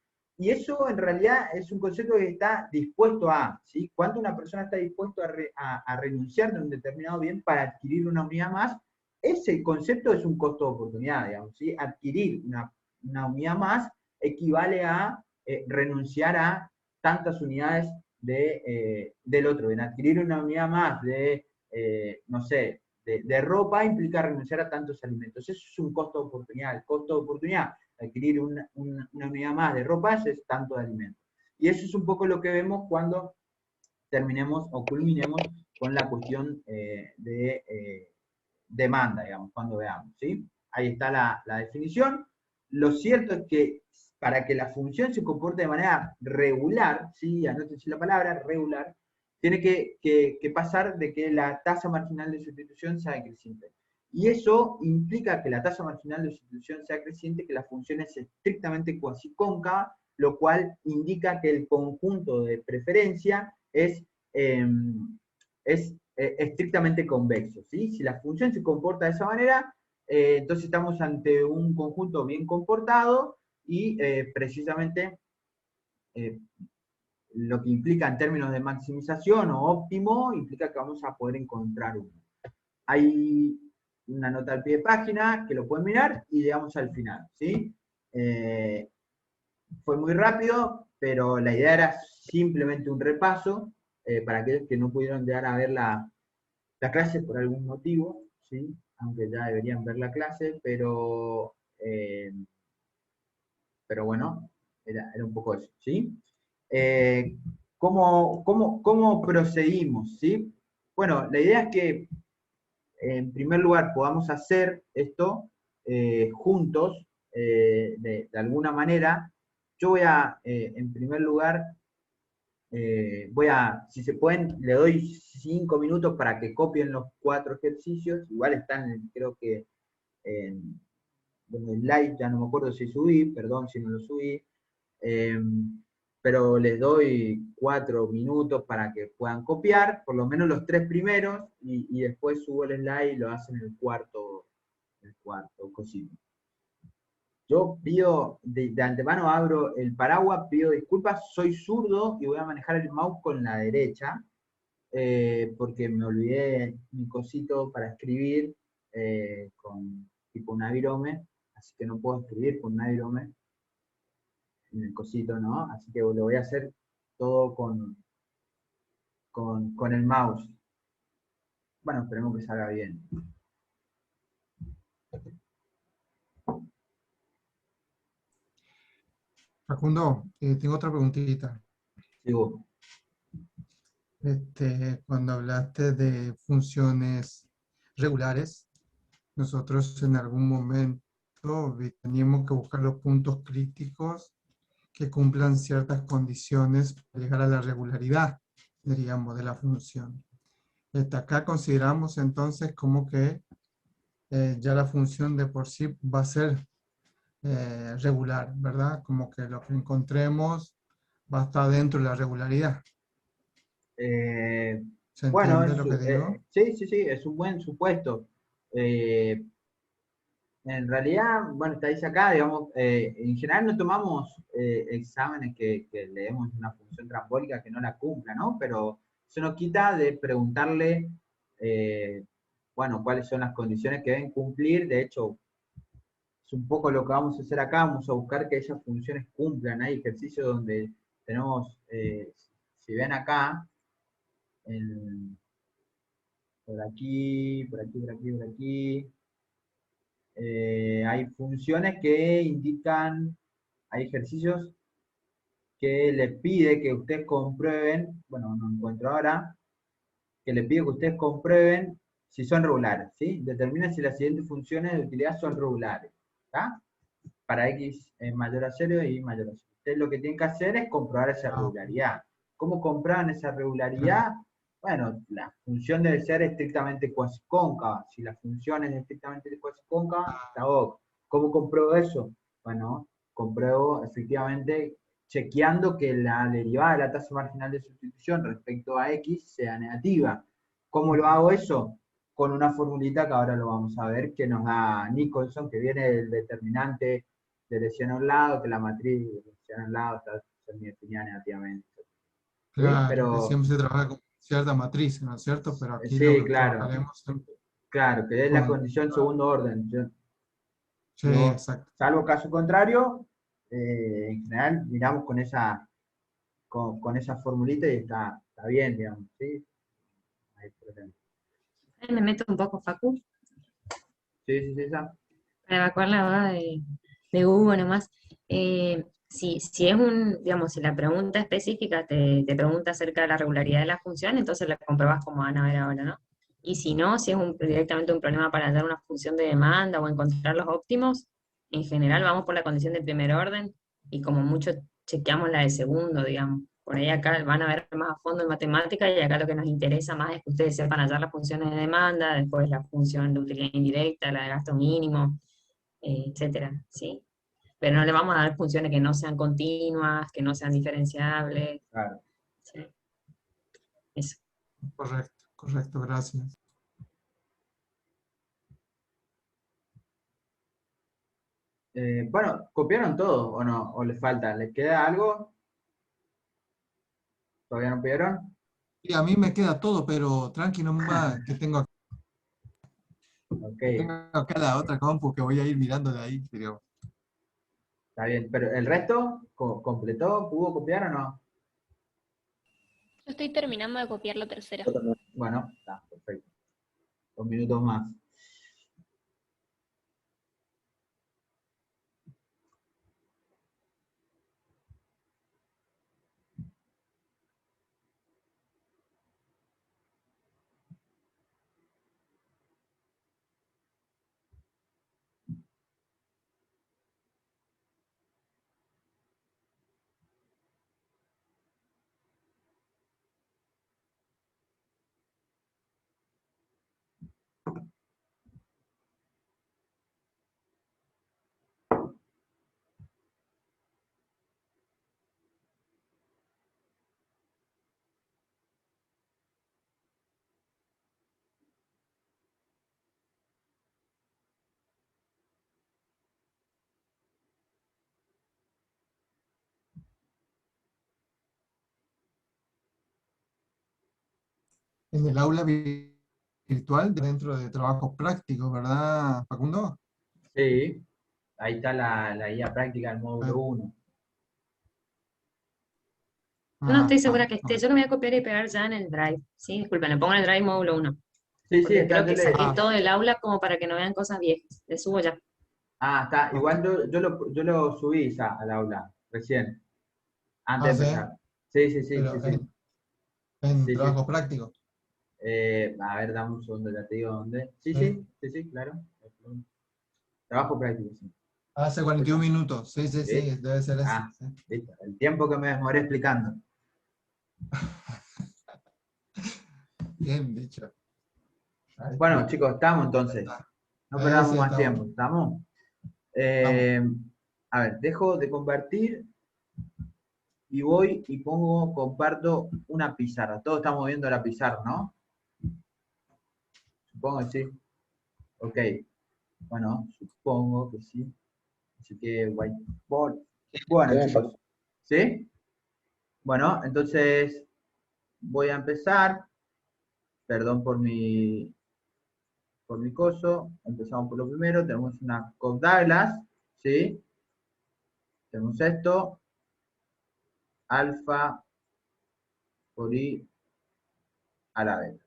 Y eso en realidad es un concepto que está dispuesto a, ¿sí? Cuando una persona está dispuesto a renunciar de un determinado bien para adquirir una unidad más, ese concepto es un costo de oportunidad, digamos, ¿sí? Adquirir una unidad más equivale a renunciar a tantas unidades del otro. En adquirir una unidad más no sé, de ropa implica renunciar a tantos alimentos. Eso es un costo de oportunidad. El costo de oportunidad, adquirir una unidad más de ropa, es tanto de alimentos. Y eso es un poco lo que vemos cuando terminemos o culminemos con la cuestión de demanda, digamos, cuando veamos, ¿sí? Ahí está la definición. Lo cierto es que para que la función se comporte de manera regular, ¿sí? Anótense la palabra, regular, tiene que pasar de que la tasa marginal de sustitución sea creciente. Y eso implica que la tasa marginal de sustitución sea creciente, que la función es estrictamente cuasi cóncava, lo cual indica que el conjunto de preferencia es estrictamente convexo, ¿sí? Si la función se comporta de esa manera, entonces estamos ante un conjunto bien comportado y precisamente eh, lo que implica en términos de maximización o óptimo, implica que vamos a poder encontrar uno. Hay una nota al pie de página que lo pueden mirar y llegamos al final, ¿sí? Fue muy rápido, pero la idea era simplemente un repaso para aquellos que no pudieron llegar a ver la clase por algún motivo, ¿sí? Aunque ya deberían ver la clase, pero bueno, era un poco eso, ¿sí? ¿Cómo procedimos, ¿sí? Bueno, la idea es que, en primer lugar, podamos hacer esto juntos, de alguna manera. Yo voy a, en primer lugar, si se pueden, le doy 5 minutos para que copien los 4 ejercicios. Igual están, creo que en el live, ya no me acuerdo si subí, perdón si no lo subí. Eh, pero les doy 4 minutos para que puedan copiar, por lo menos los 3 primeros, y después subo el slide y lo hacen el cuarto cosito. Yo pido, de antemano abro el paraguas, pido disculpas, soy zurdo y voy a manejar el mouse con la derecha, porque me olvidé mi cosito para escribir con tipo un virome, así que no puedo escribir con un virome en el cosito, ¿no? Así que lo voy a hacer todo con el mouse. Bueno, esperemos que salga bien. Facundo, tengo otra preguntita. Sigo. Cuando hablaste de funciones regulares, nosotros en algún momento teníamos que buscar los puntos críticos que cumplan ciertas condiciones para llegar a la regularidad, diríamos, de la función. Acá consideramos entonces como que ya la función de por sí va a ser regular, ¿verdad? Como que lo que encontremos va a estar dentro de la regularidad. ¿Se Bueno, entiende lo que digo? sí, sí, sí, es un buen supuesto. Eh, En realidad, bueno, está dice acá, digamos, en general no tomamos exámenes que leemos una función trambólica que no la cumpla, ¿no? Pero eso no quita de preguntarle, eh, bueno, cuáles son las condiciones que deben cumplir. De hecho, es un poco lo que vamos a hacer acá, vamos a buscar que esas funciones cumplan. Hay ejercicios donde tenemos, si ven acá, en- por aquí, por aquí, por aquí, por aquí, hay funciones que indican, hay ejercicios que le pide que ustedes comprueben, bueno, no encuentro ahora, que le pide que ustedes comprueben si son regulares, ¿sí? Determinen si las siguientes funciones de utilidad son regulares, ¿está? Para x mayor a 0 y mayor a 0. Ustedes lo que tienen que hacer es comprobar esa Ah, ok. regularidad. ¿Cómo comprueban esa Claro. regularidad? Bueno, la función debe ser estrictamente cuasi-cóncava. Si la función es estrictamente cuasi-cóncava, está OK. ¿Cómo compruebo eso? Bueno, compruebo efectivamente chequeando que la derivada de la tasa marginal de sustitución respecto a x sea negativa. ¿Cómo lo hago eso? Con una formulita que ahora lo vamos a ver, que nos da Nicholson, que viene del determinante de lesión a un lado, que la matriz de lesión a un lado está definida negativamente. ¿Sí? Claro, que Pero, siempre se trabaja con cierta matriz, ¿no es cierto? Pero aquí sí, lo claro, trabajaremos siempre claro, que es la con... condición segundo orden. Sí, exacto. Salvo caso contrario, en general miramos con esa formulita y está bien, digamos, ¿sí? No hay problema. Ahí me meto un poco, Facu, Sí, sí, sí, esa. para evacuar la duda de Hugo nomás. Si es digamos, si la pregunta específica te pregunta acerca de la regularidad de la función, entonces la comprobas como van a ver ahora, ¿no? Y si no, si es directamente un problema para hallar una función de demanda o encontrar los óptimos, en general vamos por la condición de primer orden y como mucho chequeamos la de segundo, digamos. Por ahí acá van a ver más a fondo en matemática y acá lo que nos interesa más es que ustedes sepan hallar las funciones de demanda, después la función de utilidad indirecta, la de gasto mínimo, etcétera, ¿sí? Pero no le vamos a dar funciones que no sean continuas, que no sean diferenciables, Claro. ¿sí? Eso. Correcto, correcto, gracias. Bueno, ¿copiaron todo o no? ¿O les falta? ¿Les queda algo? ¿Todavía no pidieron? Y a mí me queda todo, pero tranqui nomás, Ok, que tengo acá la otra compu que voy a ir mirando de ahí, pero está bien. ¿Pero el resto completó? ¿Pudo copiar o no? Yo estoy terminando de copiar la tercera. Bueno, está, perfecto. 2 minutos más. en el aula virtual dentro de trabajos prácticos, ¿verdad, Facundo? Sí, ahí está la guía práctica del módulo Ah, 1. Yo no estoy ah, segura que esté, yo lo voy a copiar y pegar ya en el Drive, ¿sí? Disculpen, le pongo en el Drive módulo 1, Sí, sí, porque está, creo que saqué ah, todo del aula como para que no vean cosas viejas. Le subo ya. está. ok. Igual yo lo subí ya al aula, recién, antes Ah, de sí, empezar. Sí, sí, sí, sí, pero sí. en Sí, sí. trabajos prácticos. A ver, dame un segundo, ya te digo dónde. Sí, Sí. sí, sí, sí, claro. Trabajo práctico, sí. Hace Ahí 41 está. minutos. Sí, sí, sí, ¿Sí? debe ser ese. Ah, Sí. listo. El tiempo que me demoré explicando. Bien dicho. Ahí Bueno, está. chicos, estamos Ahí entonces. está. No perdamos Sí, más estamos. tiempo, ¿estamos? Estamos. Eh, a ver, dejo de compartir y voy y comparto una pizarra. Todos estamos viendo la pizarra, ¿no? Supongo que sí. Ok. Bueno, supongo que sí. Así que whiteboard. Bueno, chicos. ¿Sí? Bueno, entonces voy a empezar. Perdón por mi coso. Empezamos por lo primero. Tenemos una Cobb Douglas. ¿Sí? Tenemos esto. Alfa por I a la beta.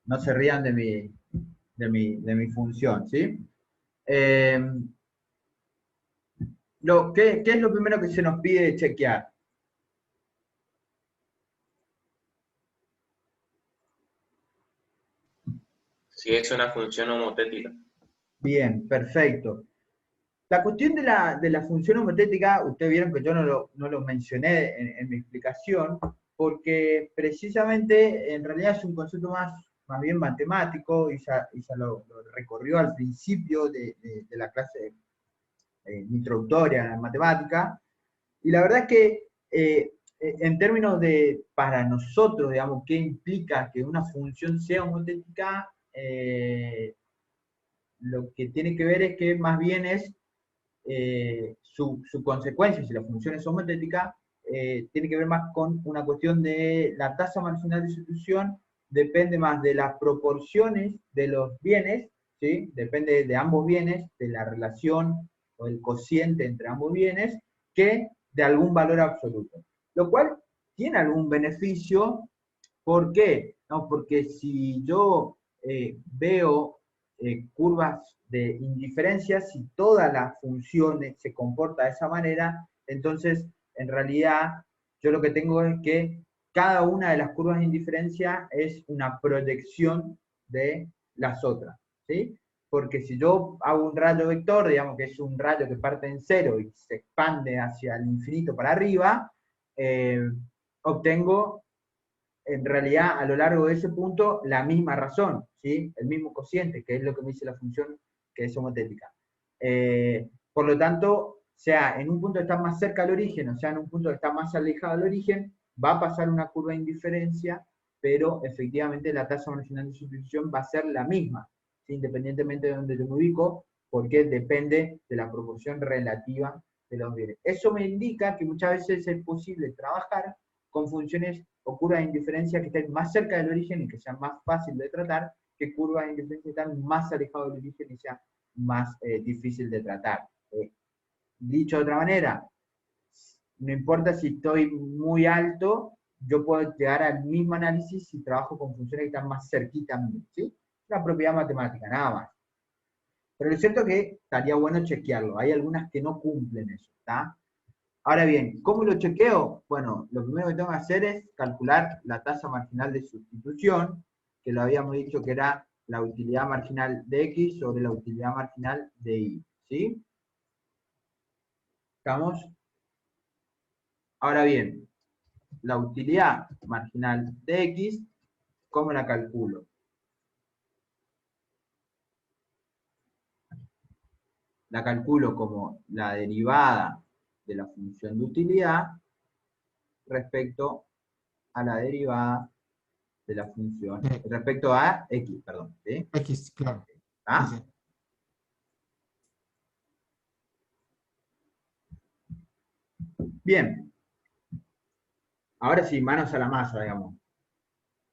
No se rían de mi función, ¿sí? Eh, ¿Qué es lo primero que se nos pide chequear? Si es una función homotética. Bien, perfecto. La cuestión de la función homotética, ustedes vieron que yo no lo mencioné en mi explicación, porque precisamente en realidad es un concepto más bien matemático, y ya lo recorrió al principio de la clase introductoria en matemática, y la verdad es que en términos de, para nosotros, digamos, qué implica que una función sea homotética, lo que tiene que ver es que más bien es su consecuencia, si la función es homotética, tiene que ver más con una cuestión de la tasa marginal de sustitución, depende más de las proporciones de los bienes, ¿sí? Depende de ambos bienes, de la relación o el cociente entre ambos bienes, que de algún valor absoluto. Lo cual tiene algún beneficio. ¿Por qué? No, porque si yo veo curvas de indiferencia, si toda la función se comporta de esa manera, entonces en realidad yo lo que tengo es que cada una de las curvas de indiferencia es una proyección de las otras, ¿sí? Porque si yo hago un rayo vector, digamos que es un rayo que parte en cero y se expande hacia el infinito para arriba, obtengo en realidad a lo largo de ese punto la misma razón, ¿sí? El mismo cociente, que es lo que me dice la función que es homotética. Por lo tanto, sea en un punto que está más cerca del origen, o sea en un punto que está más alejado del origen, va a pasar una curva de indiferencia, pero efectivamente la tasa marginal de sustitución va a ser la misma, ¿sí? Independientemente de donde yo me ubico, porque depende de la proporción relativa de los bienes. Eso me indica que muchas veces es posible trabajar con funciones o curvas de indiferencia que estén más cerca del origen y que sean más fácil de tratar, que curvas de indiferencia que están más alejadas del origen y sea más difícil de tratar. Dicho de otra manera, no importa si estoy muy alto, yo puedo llegar al mismo análisis si trabajo con funciones que están más cerquita a mí, ¿sí? Una propiedad matemática, nada más. Pero es cierto que estaría bueno chequearlo. Hay algunas que no cumplen eso, ¿está? Ahora bien, ¿cómo lo chequeo? Bueno, lo primero que tengo que hacer es calcular la tasa marginal de sustitución, que lo habíamos dicho que era la utilidad marginal de X sobre la utilidad marginal de Y, ¿sí? ¿Estamos? Ahora bien, la utilidad marginal de X, ¿cómo la calculo? La calculo como la derivada de la función de utilidad respecto a la derivada de la función, respecto a X, perdón, ¿sí? X, claro. ¿Ah? Sí, sí. Bien. Ahora sí, manos a la masa, digamos.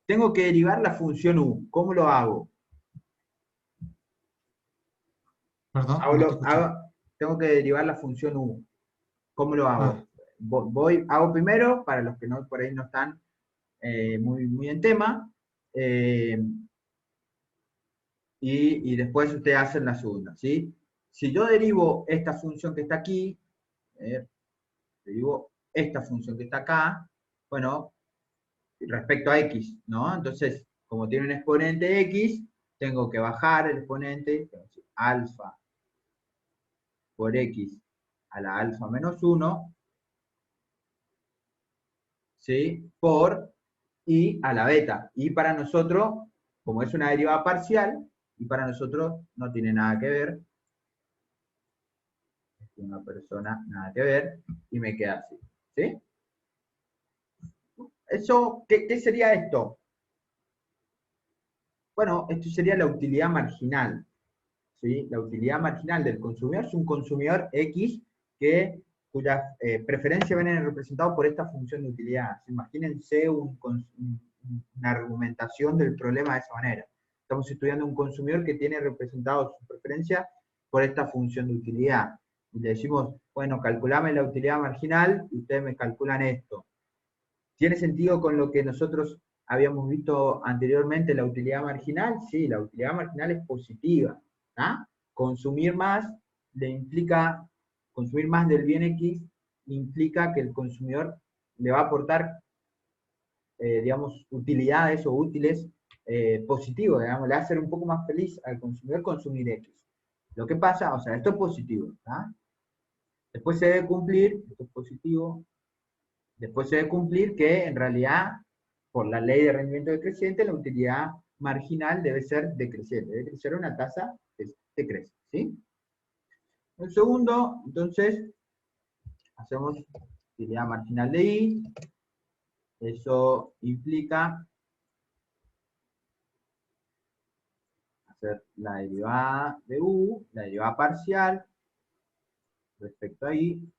Tengo que derivar la función U. ¿Cómo lo hago? Perdón, no te escuché. Tengo que derivar la función U. ¿Cómo lo Ah, hago? Hago primero, para los que no, por ahí no están muy en tema, y después ustedes hacen la segunda, ¿sí? Si yo derivo esta función que está aquí, derivo esta función que está acá, bueno, respecto a X, ¿no? Entonces, como tiene un exponente X, tengo que bajar el exponente, alfa por X a la alfa menos 1, ¿sí? Por Y a la beta. Y para nosotros, como es una derivada parcial, y para nosotros no tiene nada que ver, es una persona nada que ver, y me queda así, ¿sí? Eso, ¿qué sería esto? Bueno, esto sería la utilidad marginal, ¿sí? La utilidad marginal del consumidor es un consumidor X cuyas preferencias vienen representadas por esta función de utilidad. Imagínense una argumentación del problema de esa manera. Estamos estudiando un consumidor que tiene representado su preferencia por esta función de utilidad. Y le decimos, bueno, calculame la utilidad marginal y ustedes me calculan esto. ¿Tiene sentido con lo que nosotros habíamos visto anteriormente, la utilidad marginal? Sí, la utilidad marginal es positiva. ¿Ah? Consumir más consumir más del bien X implica que el consumidor le va a aportar, digamos, utilidades o útiles positivos, digamos, le va a hacer un poco más feliz al consumidor consumir X. Lo que pasa, o sea, esto es positivo. ¿Ah? Después se debe cumplir, esto es positivo, después se debe cumplir que en realidad, por la ley de rendimiento decreciente, la utilidad marginal debe ser decreciente, debe crecer a una tasa que decrece, ¿sí? El segundo, entonces, hacemos utilidad marginal de I, eso implica hacer la derivada de U, la derivada parcial, respecto a I,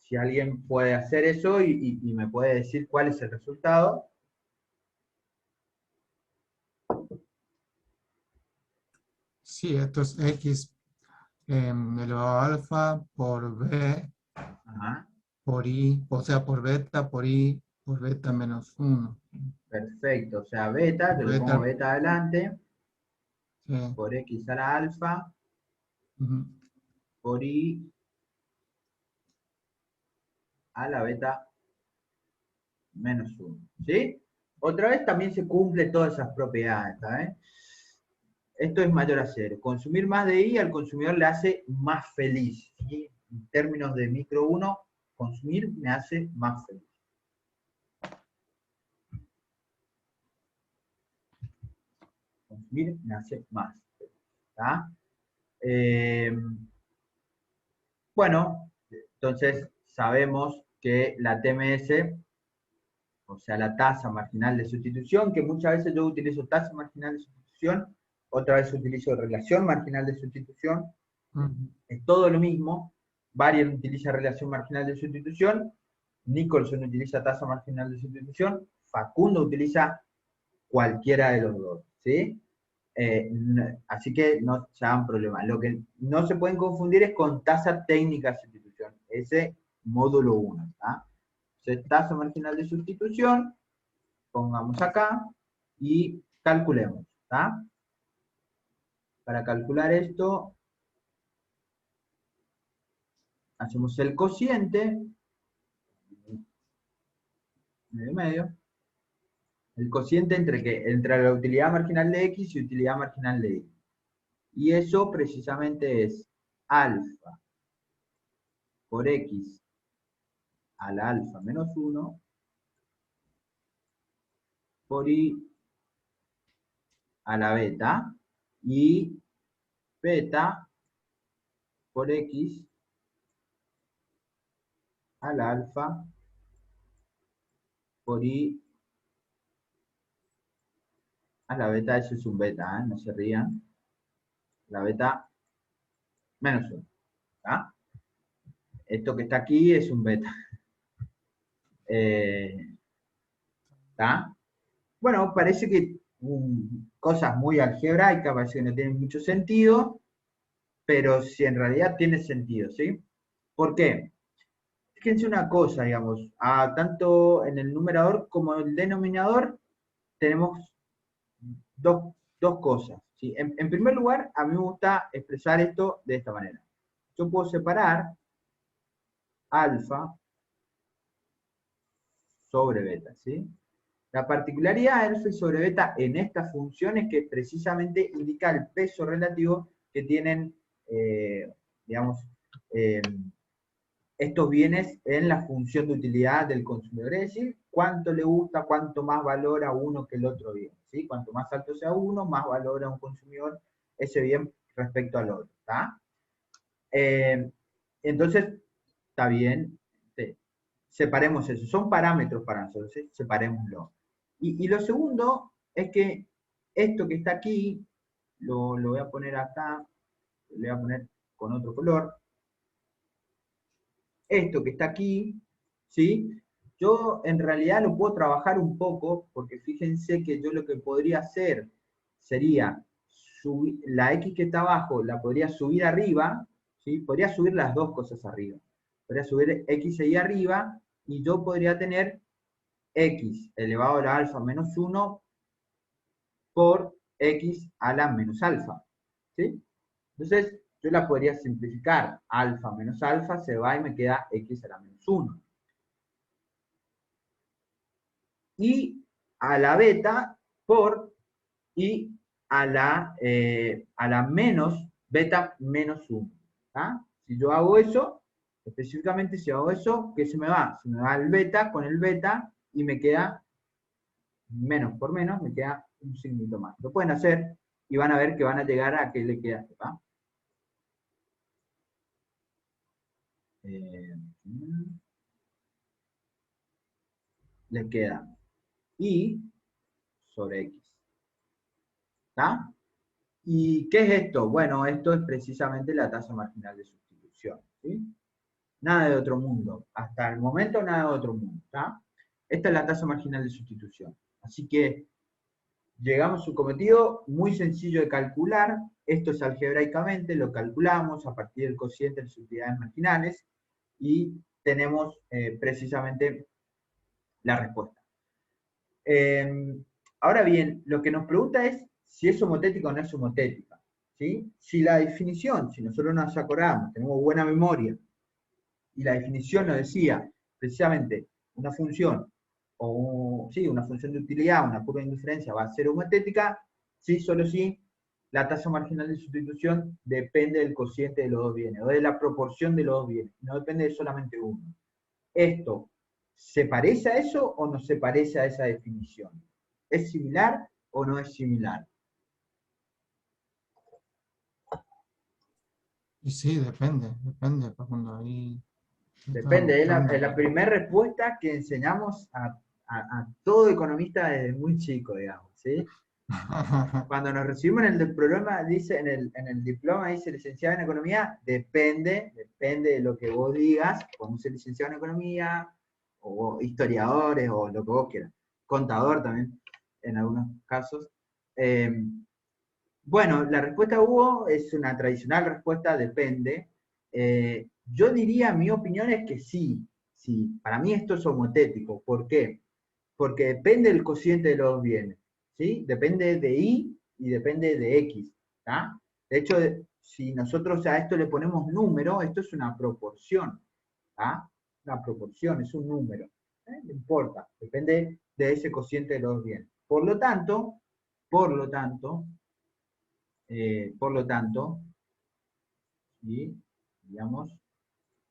si alguien puede hacer eso y me puede decir cuál es el resultado. Sí, esto es X elevado a alfa por B Ajá, por I, o sea, por beta por I por beta menos 1. perfecto, o sea, beta, yo le pongo Beta, beta adelante, sí, por X a la alfa, ujú. por I a la beta menos 1, ¿sí? Otra vez también se cumple todas esas propiedades, ¿sabes? Esto es mayor a cero. Consumir más de I al consumidor le hace más feliz, ¿sí? En términos de micro 1, consumir me hace más feliz. Consumir me hace más feliz, ¿tá? Bueno, entonces sabemos que la TMS, o sea, la tasa marginal de sustitución, que muchas veces yo utilizo tasa marginal de sustitución, otra vez utilizo relación marginal de sustitución, Ujú. es todo lo mismo. Varian utiliza relación marginal de sustitución, Nicholson utiliza tasa marginal de sustitución, Facundo utiliza cualquiera de los dos, ¿sí? Así que no se hagan problemas. Lo que no se pueden confundir es con tasa técnica de sustitución, ese módulo 1, ¿tá? Entonces, tasa marginal de sustitución, pongamos acá y calculemos, ¿tá? Para calcular esto, hacemos el cociente, medio, el cociente entre la utilidad marginal de X y utilidad marginal de Y. Y eso precisamente es alfa por X a la alfa menos 1 por I a la beta y beta por X a la alfa por I a la beta. Eso es un beta, ¿eh? No se rían. La beta menos 1. ¿Tá? Esto que está aquí es un beta. ¿Tá? Bueno, parece que cosas muy algebraicas, parece que no tienen mucho sentido, pero si en realidad tiene sentido, ¿sí? ¿Por qué? Fíjense una cosa, digamos, tanto en el numerador como en el denominador tenemos dos cosas, ¿sí? En primer lugar, a mí me gusta expresar esto de esta manera. Yo puedo separar alfa sobre beta, ¿sí? La particularidad de alfa y sobre beta en esta función es que precisamente indica el peso relativo que tienen, digamos, estos bienes en la función de utilidad del consumidor. Es decir, cuánto le gusta, cuánto más valora uno que el otro bien, ¿sí? Cuanto más alto sea uno, más valora un consumidor ese bien respecto al otro, ¿está? Entonces, está bien, separemos eso, son parámetros para nosotros, ¿sí? Separémoslo. Y lo segundo es que esto que está aquí, lo voy a poner acá, lo voy a poner con otro color. Esto que está aquí, ¿sí? Yo en realidad lo puedo trabajar un poco, porque fíjense que yo lo que podría hacer sería subir, la X que está abajo la podría subir arriba, ¿sí? Podría subir las dos cosas arriba. Podría subir X ahí arriba, y yo podría tener X elevado a la alfa menos 1 por X a la menos alfa, ¿sí? Entonces, yo la podría simplificar. Alfa menos alfa se va y me queda X a la menos 1. Y a la beta por y a la menos beta menos 1. ¿Ah? Si yo hago eso, específicamente si hago eso, ¿qué se me va? Se me va el beta con el beta y me queda menos por menos, me queda un signito más. Lo pueden hacer y van a ver que van a llegar a que le queda. ¿Va? Le queda y sobre X. ¿Está? ¿Y qué es esto? Bueno, esto es precisamente la tasa marginal de sustitución. ¿Sí? Nada de otro mundo. Hasta el momento nada de otro mundo. ¿Está? Esta es la tasa marginal de sustitución. Así que llegamos a su cometido muy sencillo de calcular. Esto es algebraicamente, lo calculamos a partir del cociente de las utilidades marginales y tenemos precisamente la respuesta. Ahora bien, lo que nos pregunta es si es homotética o no es homotética. ¿Sí? Si la definición, si nosotros nos acordamos, tenemos buena memoria, y la definición nos decía precisamente una función, o sí, una función de utilidad, una curva de indiferencia va a ser homotética, sí, solo si la tasa marginal de sustitución depende del cociente de los dos bienes, o de la proporción de los dos bienes, no depende de solamente uno. ¿Esto se parece a eso o no se parece a esa definición? ¿Es similar o no es similar? Y sí, depende, pues cuando ahí Depende, es la primera respuesta que enseñamos a todo economista desde muy chico, digamos, ¿sí? Cuando nos recibimos en el programa, dice, en el diploma dice licenciado en economía, depende de lo que vos digas, podemos ser licenciado en economía, o historiadores, o lo que vos quieras. Contador también, en algunos casos. Bueno, la respuesta Hugo es una tradicional respuesta, depende. Yo diría, mi opinión es que sí, sí. Para mí esto es homotético. ¿Por qué? Porque depende del cociente de los dos bienes, ¿sí? Depende de Y y depende de X, ¿tá? De hecho, si nosotros a esto le ponemos número, esto es una proporción, ¿tá? Una proporción, es un número. No importa, depende de ese cociente de los dos bienes. Por lo tanto, ¿sí? Digamos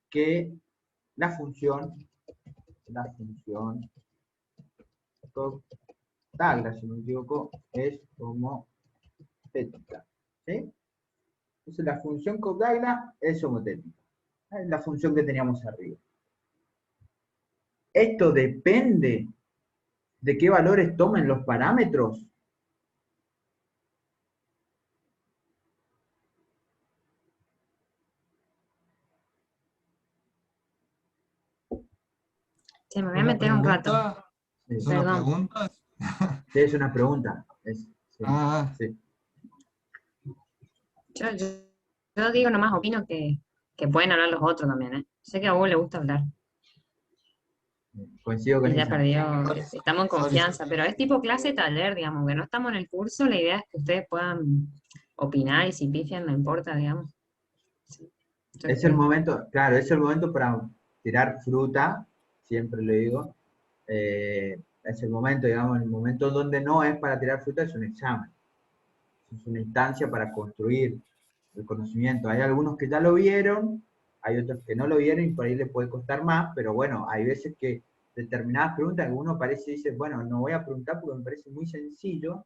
que la función Coq-Douglas, si no me equivoco, es homotética. ¿Sí? Entonces la función Coq-Douglas es homotética. Es la función que teníamos arriba. Esto depende de qué valores tomen los parámetros. Sí, me voy a meter un rato. ¿Es una Perdón. pregunta? Sí, es una pregunta. Sí, sí. Yo digo nomás, opino que pueden hablar los otros también, ¿eh? Sé que a vos le gusta hablar. Coincido con Y ya Isa. perdió, estamos en confianza, pero es tipo clase taller, digamos, que no estamos en el curso, la idea es que ustedes puedan opinar y si pifian no importa, digamos. Sí. Es el momento, claro, es el momento para tirar fruta, siempre lo digo. Es el momento, digamos, el momento donde no es para tirar fruta, es un examen. Es una instancia para construir el conocimiento. Hay algunos que ya lo vieron, hay otros que no lo vieron y por ahí les puede costar más, pero bueno, hay veces que determinadas preguntas, alguno parece y dice, bueno, no voy a preguntar porque me parece muy sencillo.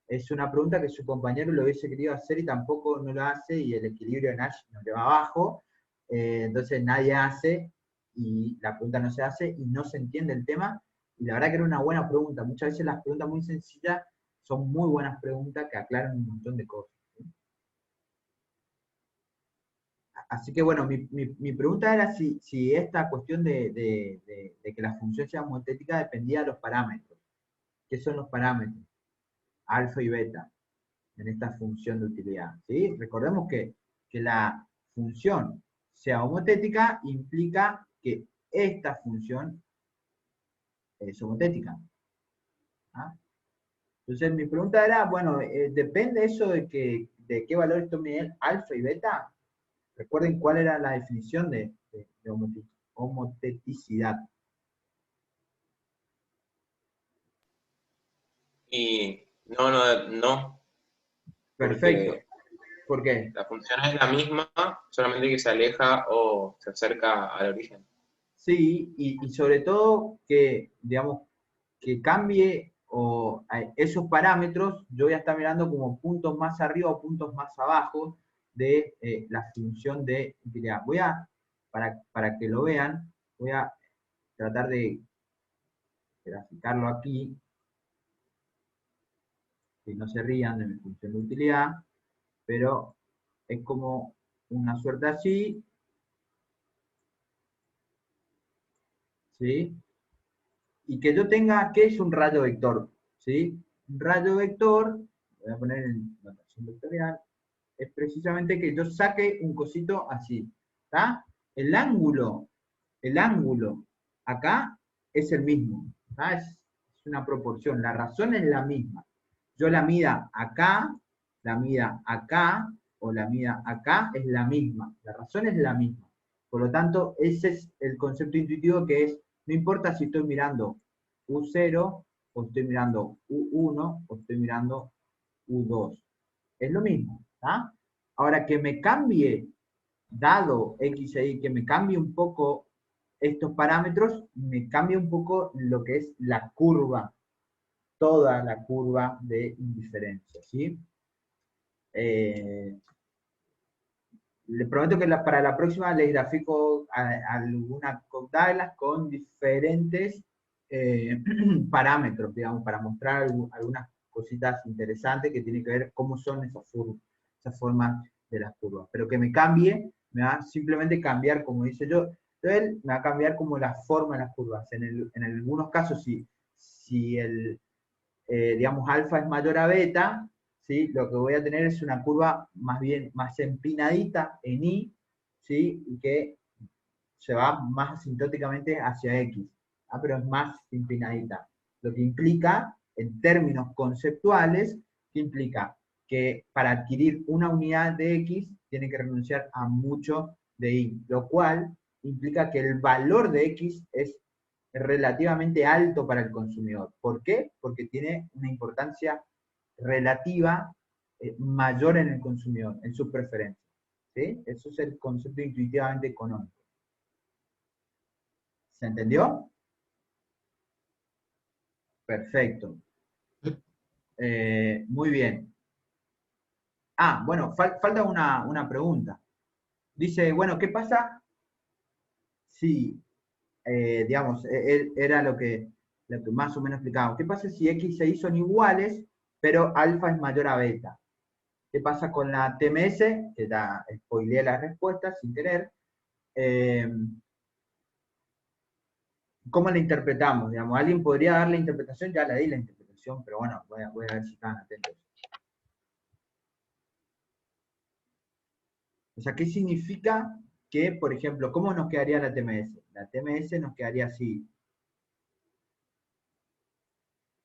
Es una pregunta que su compañero lo hubiese querido hacer y tampoco no lo hace y el equilibrio de Nash no le va abajo. Entonces nadie hace y la pregunta no se hace y no se entiende el tema. Y la verdad que era una buena pregunta. Muchas veces las preguntas muy sencillas son muy buenas preguntas que aclaran un montón de cosas. Así que bueno, mi pregunta era si esta cuestión de que la función sea motética dependía de los parámetros. ¿Qué son los parámetros? Alfa y beta en esta función de utilidad. ¿Sí? Recordemos que la función sea homotética implica que esta función es homotética. ¿Ah? Entonces mi pregunta era, bueno, ¿depende eso de qué valores tome el alfa y beta? Recuerden cuál era la definición de homoteticidad. Y no, Perfecto. porque ¿Por qué? la función es la misma, solamente que se aleja o se acerca al origen. Sí, y sobre todo que, digamos, que cambie esos parámetros, yo voy a estar mirando como puntos más arriba o puntos más abajo de la función de utilidad. Para que lo vean, voy a tratar de graficarlo aquí, que no se rían de mi función de utilidad, pero es como una suerte así, ¿sí? Y que yo tenga, ¿qué es un rayo vector? ¿Sí? Un rayo vector, voy a poner en notación vectorial, es precisamente que yo saque un cosito así, ¿está? El ángulo acá es el mismo, ¿está? Es una proporción, la razón es la misma. Yo la mida acá, la mida acá, o la mida acá, es la misma, la razón es la misma. Por lo tanto, ese es el concepto intuitivo que es, no importa si estoy mirando U0, o estoy mirando U1, o estoy mirando U2. Es lo mismo, ¿está? Ahora, que me cambie, dado X e Y, que me cambie un poco estos parámetros, me cambia un poco lo que es la curva, toda la curva de indiferencia, ¿sí? Les prometo que para la próxima les grafico algunas Cobb-Douglas con diferentes parámetros, digamos, para mostrar algunas cositas interesantes que tienen que ver cómo son esas formas de las curvas. Pero que me cambie, me va a simplemente cambiar, como dice yo, él me va a cambiar como la forma de las curvas. En algunos casos, si el, digamos, alfa es mayor a beta, ¿sí? Lo que voy a tener es una curva más bien más empinadita en Y, ¿sí? Y que se va más asintóticamente hacia X, pero es más empinadita. Lo que implica, en términos conceptuales, que implica que para adquirir una unidad de X tiene que renunciar a mucho de Y, lo cual implica que el valor de X es relativamente alto para el consumidor. ¿Por qué? Porque tiene una importancia relativa mayor en el consumidor, en su preferencia. ¿Sí? Eso es el concepto intuitivamente económico. ¿Se entendió? Perfecto. Muy bien. Ah, bueno, falta una pregunta. Dice, bueno, ¿qué pasa si, digamos, era lo que más o menos explicaba? ¿Qué pasa si X e Y son iguales, pero alfa es mayor a beta? ¿Qué pasa con la TMS? Que ya spoileé la respuesta sin querer. ¿Cómo la interpretamos? Digamos, ¿alguien podría dar la interpretación? Ya la di la interpretación, pero bueno, voy a ver si están atentos. O sea, ¿qué significa que, por ejemplo, cómo nos quedaría la TMS? La TMS nos quedaría así.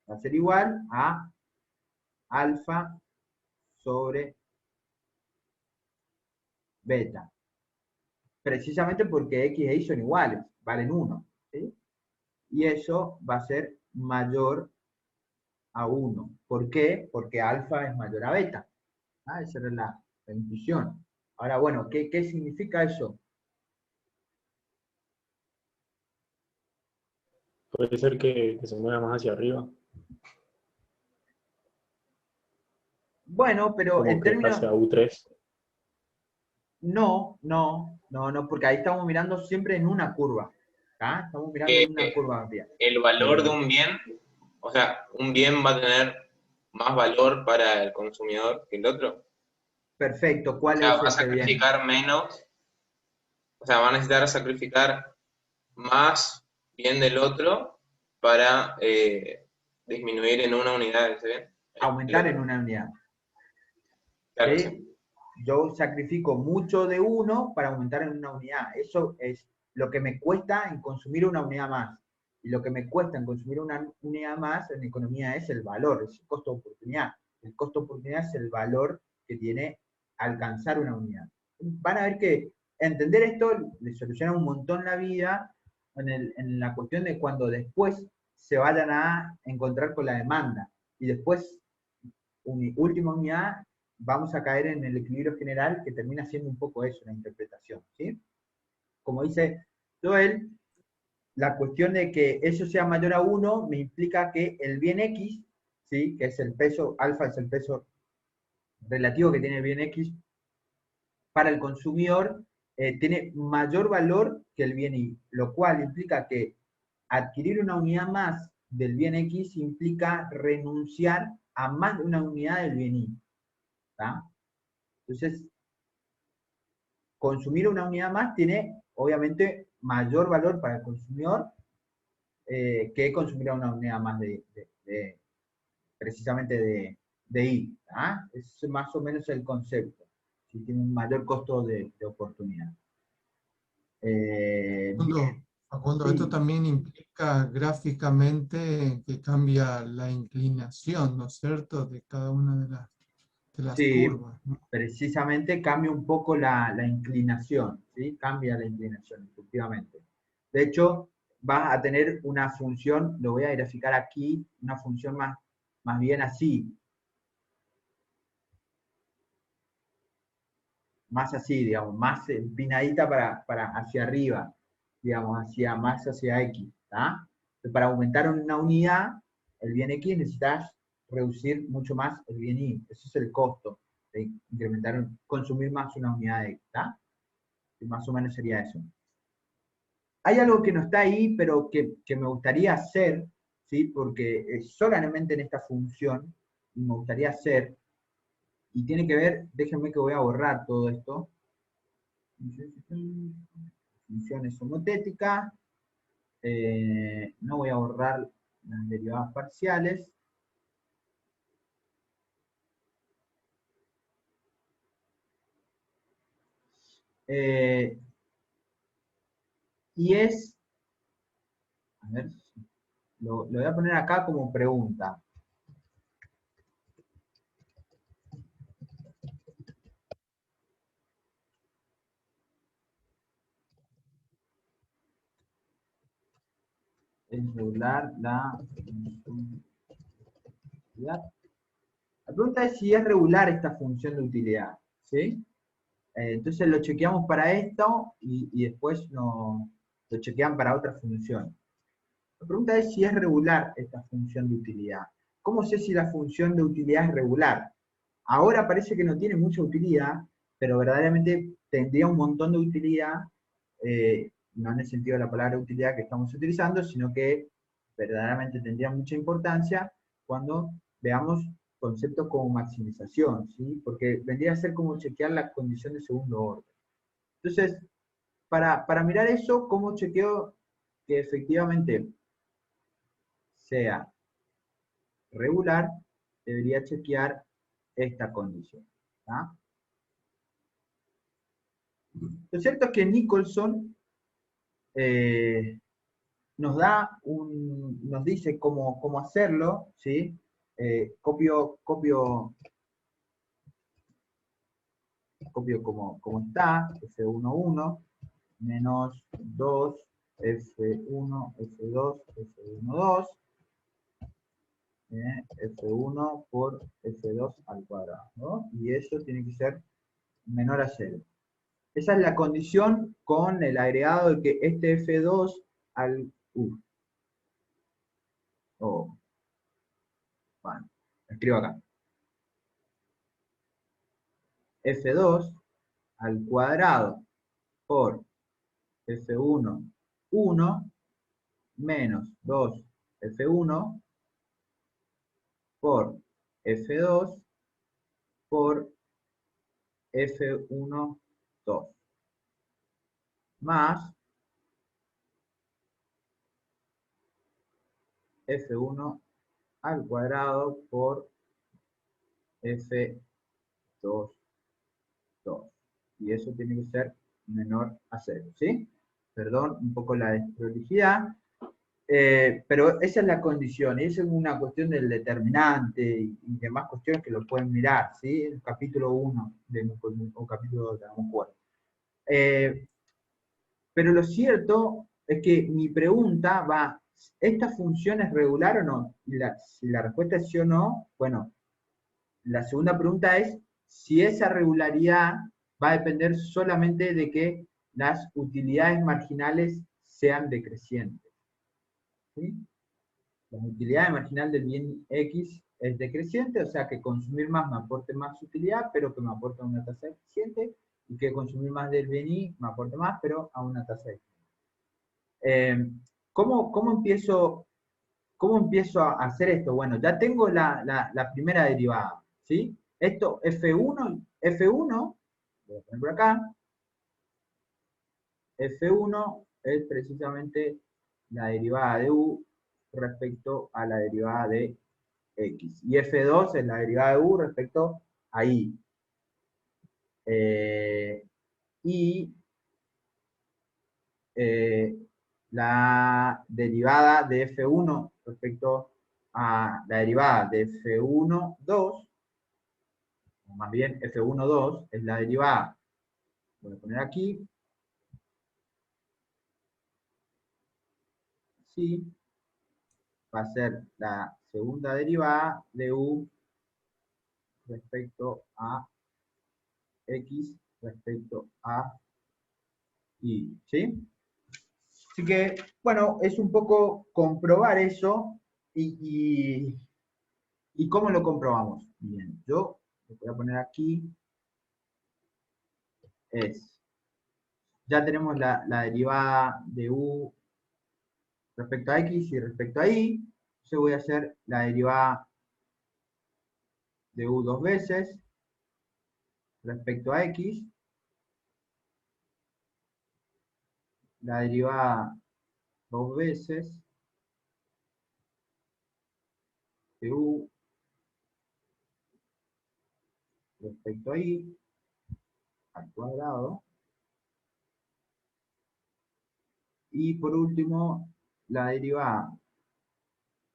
Va a ser igual a alfa sobre beta. Precisamente porque X e Y son iguales, valen 1. ¿Sí? Y eso va a ser mayor a 1. ¿Por qué? Porque alfa es mayor a beta. ¿Ah? Esa era la intuición. Ahora, bueno, ¿qué significa eso? Puede ser que se mueva más hacia arriba, Bueno, pero como en que pase términos... a U3. No, porque ahí estamos mirando siempre en una curva. ¿Tá? Estamos mirando en una curva amplia. El valor de un bien, o sea, un bien va a tener más valor para el consumidor que el otro. Perfecto, O ¿cuál sea, es va a ese bien? sacrificar menos, o sea, va a necesitar sacrificar más bien del otro para disminuir en una unidad ese bien. Aumentar en una unidad. Claro, ¿Sí? sí. Yo sacrifico mucho de uno para aumentar en una unidad. Eso es lo que me cuesta en consumir una unidad más. Y lo que me cuesta en consumir una unidad más en economía es el valor, es el costo de oportunidad. El costo de oportunidad es el valor que tiene alcanzar una unidad. Van a ver que entender esto les soluciona un montón la vida en la cuestión de cuando después se vayan a encontrar con la demanda. Y después, última unidad, vamos a caer en el equilibrio general, que termina siendo un poco eso, la interpretación, ¿sí? Como dice Joel, la cuestión de que eso sea mayor a 1 me implica que el bien X, ¿sí? Que es el peso, alfa es el peso relativo que tiene el bien X, para el consumidor tiene mayor valor que el bien Y, lo cual implica que adquirir una unidad más del bien X implica renunciar a más de una unidad del bien Y. ¿Tá? Entonces, consumir una unidad más tiene, obviamente, mayor valor para el consumidor que consumir una unidad más precisamente de I. ¿Ah? Es más o menos el concepto. Si tiene un mayor costo de oportunidad. Facundo, esto Sí, también implica gráficamente que cambia la inclinación, ¿no es cierto?, de cada una de las sí, curvas, ¿no? precisamente cambia un poco la inclinación, ¿sí? Cambia la inclinación, efectivamente. De hecho, vas a tener una función, lo voy a graficar aquí, una función más bien así, más así, digamos, más empinadita para hacia arriba, digamos, más hacia X, ¿tá? Para aumentar una unidad, el bien X necesitas reducir mucho más el bien Y. Ese es el costo de incrementar, consumir más una unidad de X, ¿tá? Y más o menos sería eso. Hay algo que no está ahí, pero que me gustaría hacer, ¿sí? Porque solamente en esta función me gustaría hacer, y tiene que ver, déjenme que voy a borrar todo esto, funciones homotéticas, no voy a borrar las derivadas parciales, y es, a ver, lo voy a poner acá como pregunta. Es regular la utilidad. La pregunta es si es regular esta función de utilidad, ¿sí? Entonces lo chequeamos para esto y después lo chequean para otra función. La pregunta es si es regular esta función de utilidad. ¿Cómo sé si la función de utilidad es regular? Ahora parece que no tiene mucha utilidad, pero verdaderamente tendría un montón de utilidad, no en el sentido de la palabra utilidad que estamos utilizando, sino que verdaderamente tendría mucha importancia cuando veamos conceptos como maximización, ¿sí? Porque vendría a ser como chequear la condición de segundo orden. Entonces, para mirar eso, ¿cómo chequeo que efectivamente sea regular? Debería chequear esta condición. ¿Tá? Lo cierto es que Nicholson nos dice cómo hacerlo, ¿sí? Copio como está, F11, menos 2, F1, F2, F12, F1 por F2 al cuadrado, ¿no? Y eso tiene que ser menor a 0. Esa es la condición con el agregado de que este F2 al U. Bueno, escribo acá. F2 al cuadrado por F1 F1 menos 2F1 por F2 por F1, 2, más F1 al cuadrado por F2, 2. Y eso tiene que ser menor a 0, ¿sí? Perdón, un poco la desprolijidad. Pero esa es la condición, y esa es una cuestión del determinante y demás cuestiones que lo pueden mirar, ¿sí? El capítulo 1 o capítulo 2 de Namucuar. Pero lo cierto es que mi pregunta va, ¿esta función es regular o no? Si la respuesta es sí o no, bueno, la segunda pregunta es si esa regularidad va a depender solamente de que las utilidades marginales sean decrecientes. ¿Sí? La utilidad marginal del bien X es decreciente, o sea que consumir más me aporte más utilidad, pero que me aporte a una tasa eficiente, y que consumir más del bien Y me aporte más, pero a una tasa eficiente. ¿Cómo empiezo a hacer esto? Bueno, ya tengo la primera derivada, ¿sí? Esto, F1, voy a poner por acá, F1 es precisamente la derivada de U respecto a la derivada de X. Y F2 es la derivada de U respecto a Y. Y la derivada de F1 respecto a la derivada de F1, 2, o más bien F1, 2, es la derivada, voy a poner aquí, sí, va a ser la segunda derivada de U respecto a X respecto a Y, ¿sí? Así que, bueno, es un poco comprobar eso y ¿cómo lo comprobamos? Bien, yo lo voy a poner aquí, ya tenemos la derivada de U respecto a X y respecto a Y, yo voy a hacer la derivada de U 2 veces respecto a X, la derivada 2 veces de U respecto a Y al cuadrado, y por último la derivada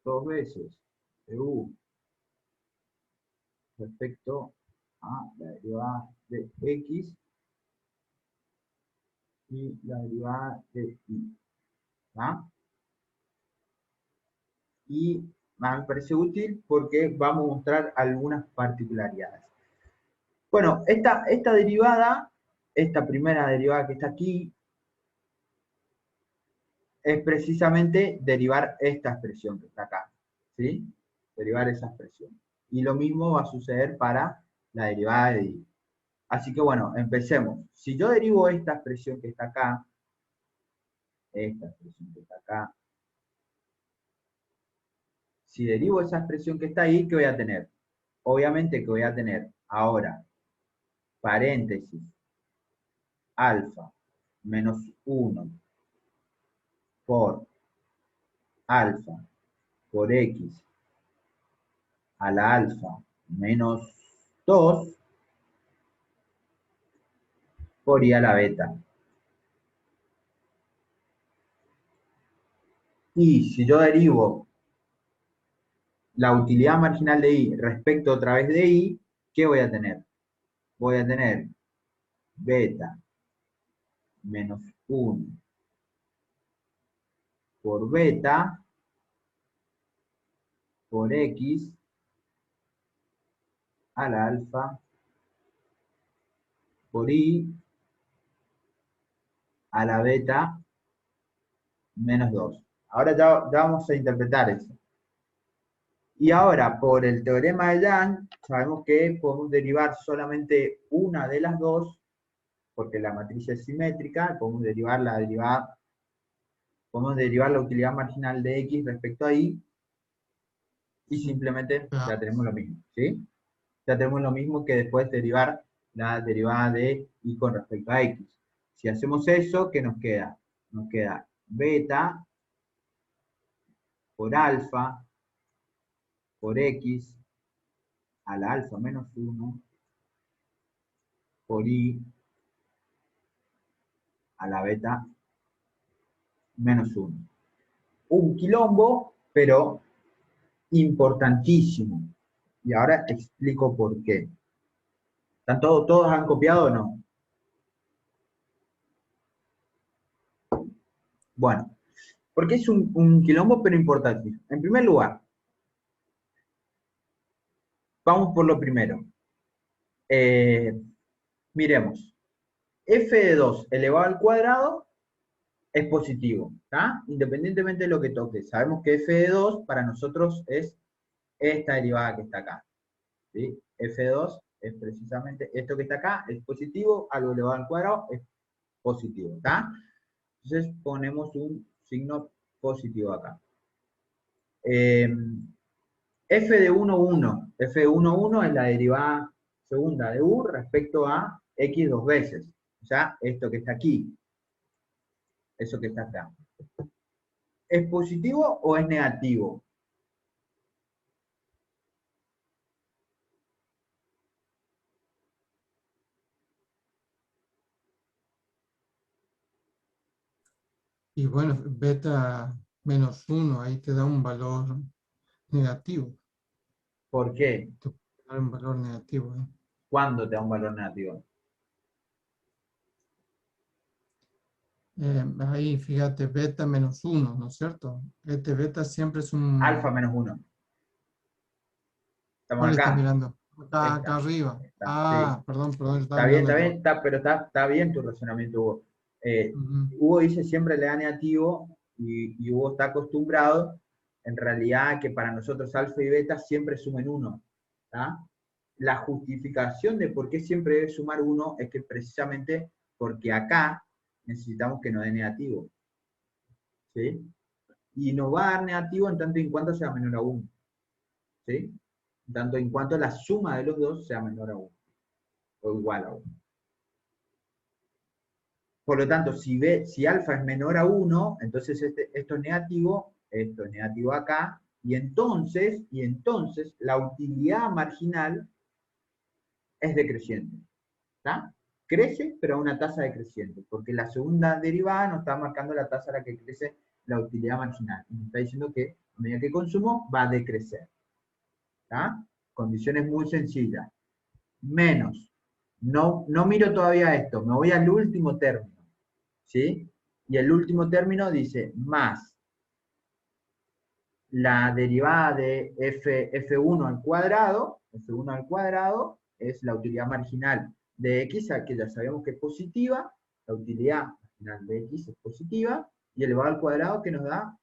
2 veces de U respecto a la derivada de X y la derivada de Y. ¿Ah? Y me parece útil porque vamos a mostrar algunas particularidades. Bueno, esta derivada, esta primera derivada que está aquí, es precisamente derivar esta expresión que está acá, ¿sí? Derivar esa expresión. Y lo mismo va a suceder para la derivada de Y. Así que bueno, empecemos. Si yo derivo esta expresión que está acá, esta expresión que está acá, si derivo esa expresión que está ahí, ¿qué voy a tener? Obviamente que voy a tener ahora, paréntesis, alfa menos 1 por alfa por X a la alfa menos 2 por Y a la beta. Y si yo derivo la utilidad marginal de Y respecto otra vez de Y, ¿qué voy a tener? Voy a tener beta menos 1 por beta por X a la alfa por Y a la beta menos 2. Ahora ya vamos a interpretar eso. Y ahora, por el teorema de Young, sabemos que podemos derivar solamente una de las dos, porque la matriz es simétrica, podemos derivar la derivada Podemos derivar la utilidad marginal de X respecto a Y y simplemente Ah. ya tenemos lo mismo, ¿sí? Ya tenemos lo mismo que después derivar la derivada de Y con respecto a X. Si hacemos eso, ¿qué nos queda? Nos queda beta por alfa por X a la alfa menos 1 por Y a la beta menos 1. Un quilombo, pero importantísimo. Y ahora explico por qué. ¿Están todos han copiado o no? Bueno, porque es un quilombo, pero importante. En primer lugar, vamos por lo primero. Miremos. F de 2 elevado al cuadrado es positivo, ¿tá? Independientemente de lo que toque. Sabemos que f de 2 para nosotros es esta derivada que está acá, ¿sí? F de 2 es precisamente esto que está acá, es positivo, algo elevado al cuadrado es positivo, ¿está? Entonces ponemos un signo positivo acá. F de 1, 1. F de 1, 1 es la derivada segunda de U respecto a X dos veces. O sea, esto que está aquí. Eso que está acá. ¿Es positivo o es negativo? Y bueno, beta menos 1, ahí te da un valor negativo. ¿Por qué? Te puede dar un valor negativo, ¿eh? ¿Cuándo te da un valor negativo? Ahí fíjate, beta menos 1, ¿no es cierto? Este beta siempre es un... Alfa menos 1. Estamos ¿Cuál estás acá. mirando? Acá Esta. arriba. Sí. Perdón, estaba Está bien, mirando yo. pero está bien tu razonamiento, Hugo. Ujú. Hugo dice siempre le da negativo y Hugo está acostumbrado, en realidad, que para nosotros alfa y beta siempre sumen 1. La justificación de por qué siempre debe sumar 1 es que precisamente porque acá necesitamos que nos dé negativo. ¿Sí? Y nos va a dar negativo en tanto y en cuanto sea menor a 1. ¿Sí? En tanto en cuanto la suma de los dos sea menor a 1. O igual a 1. Por lo tanto, si alfa es menor a 1, entonces esto es negativo acá, y entonces la utilidad marginal es decreciente. ¿Está? Crece, pero a una tasa decreciente, porque la segunda derivada nos está marcando la tasa a la que crece la utilidad marginal. Y nos está diciendo que a medida que consumo va a decrecer. ¿Está? Condiciones muy sencillas. Menos. No miro todavía esto, me voy al último término. ¿Sí? Y el último término dice más la derivada de f1 al cuadrado, f1 al cuadrado es la utilidad marginal de x, que ya sabemos que es positiva, la utilidad marginal de x es positiva, y elevado al cuadrado que nos da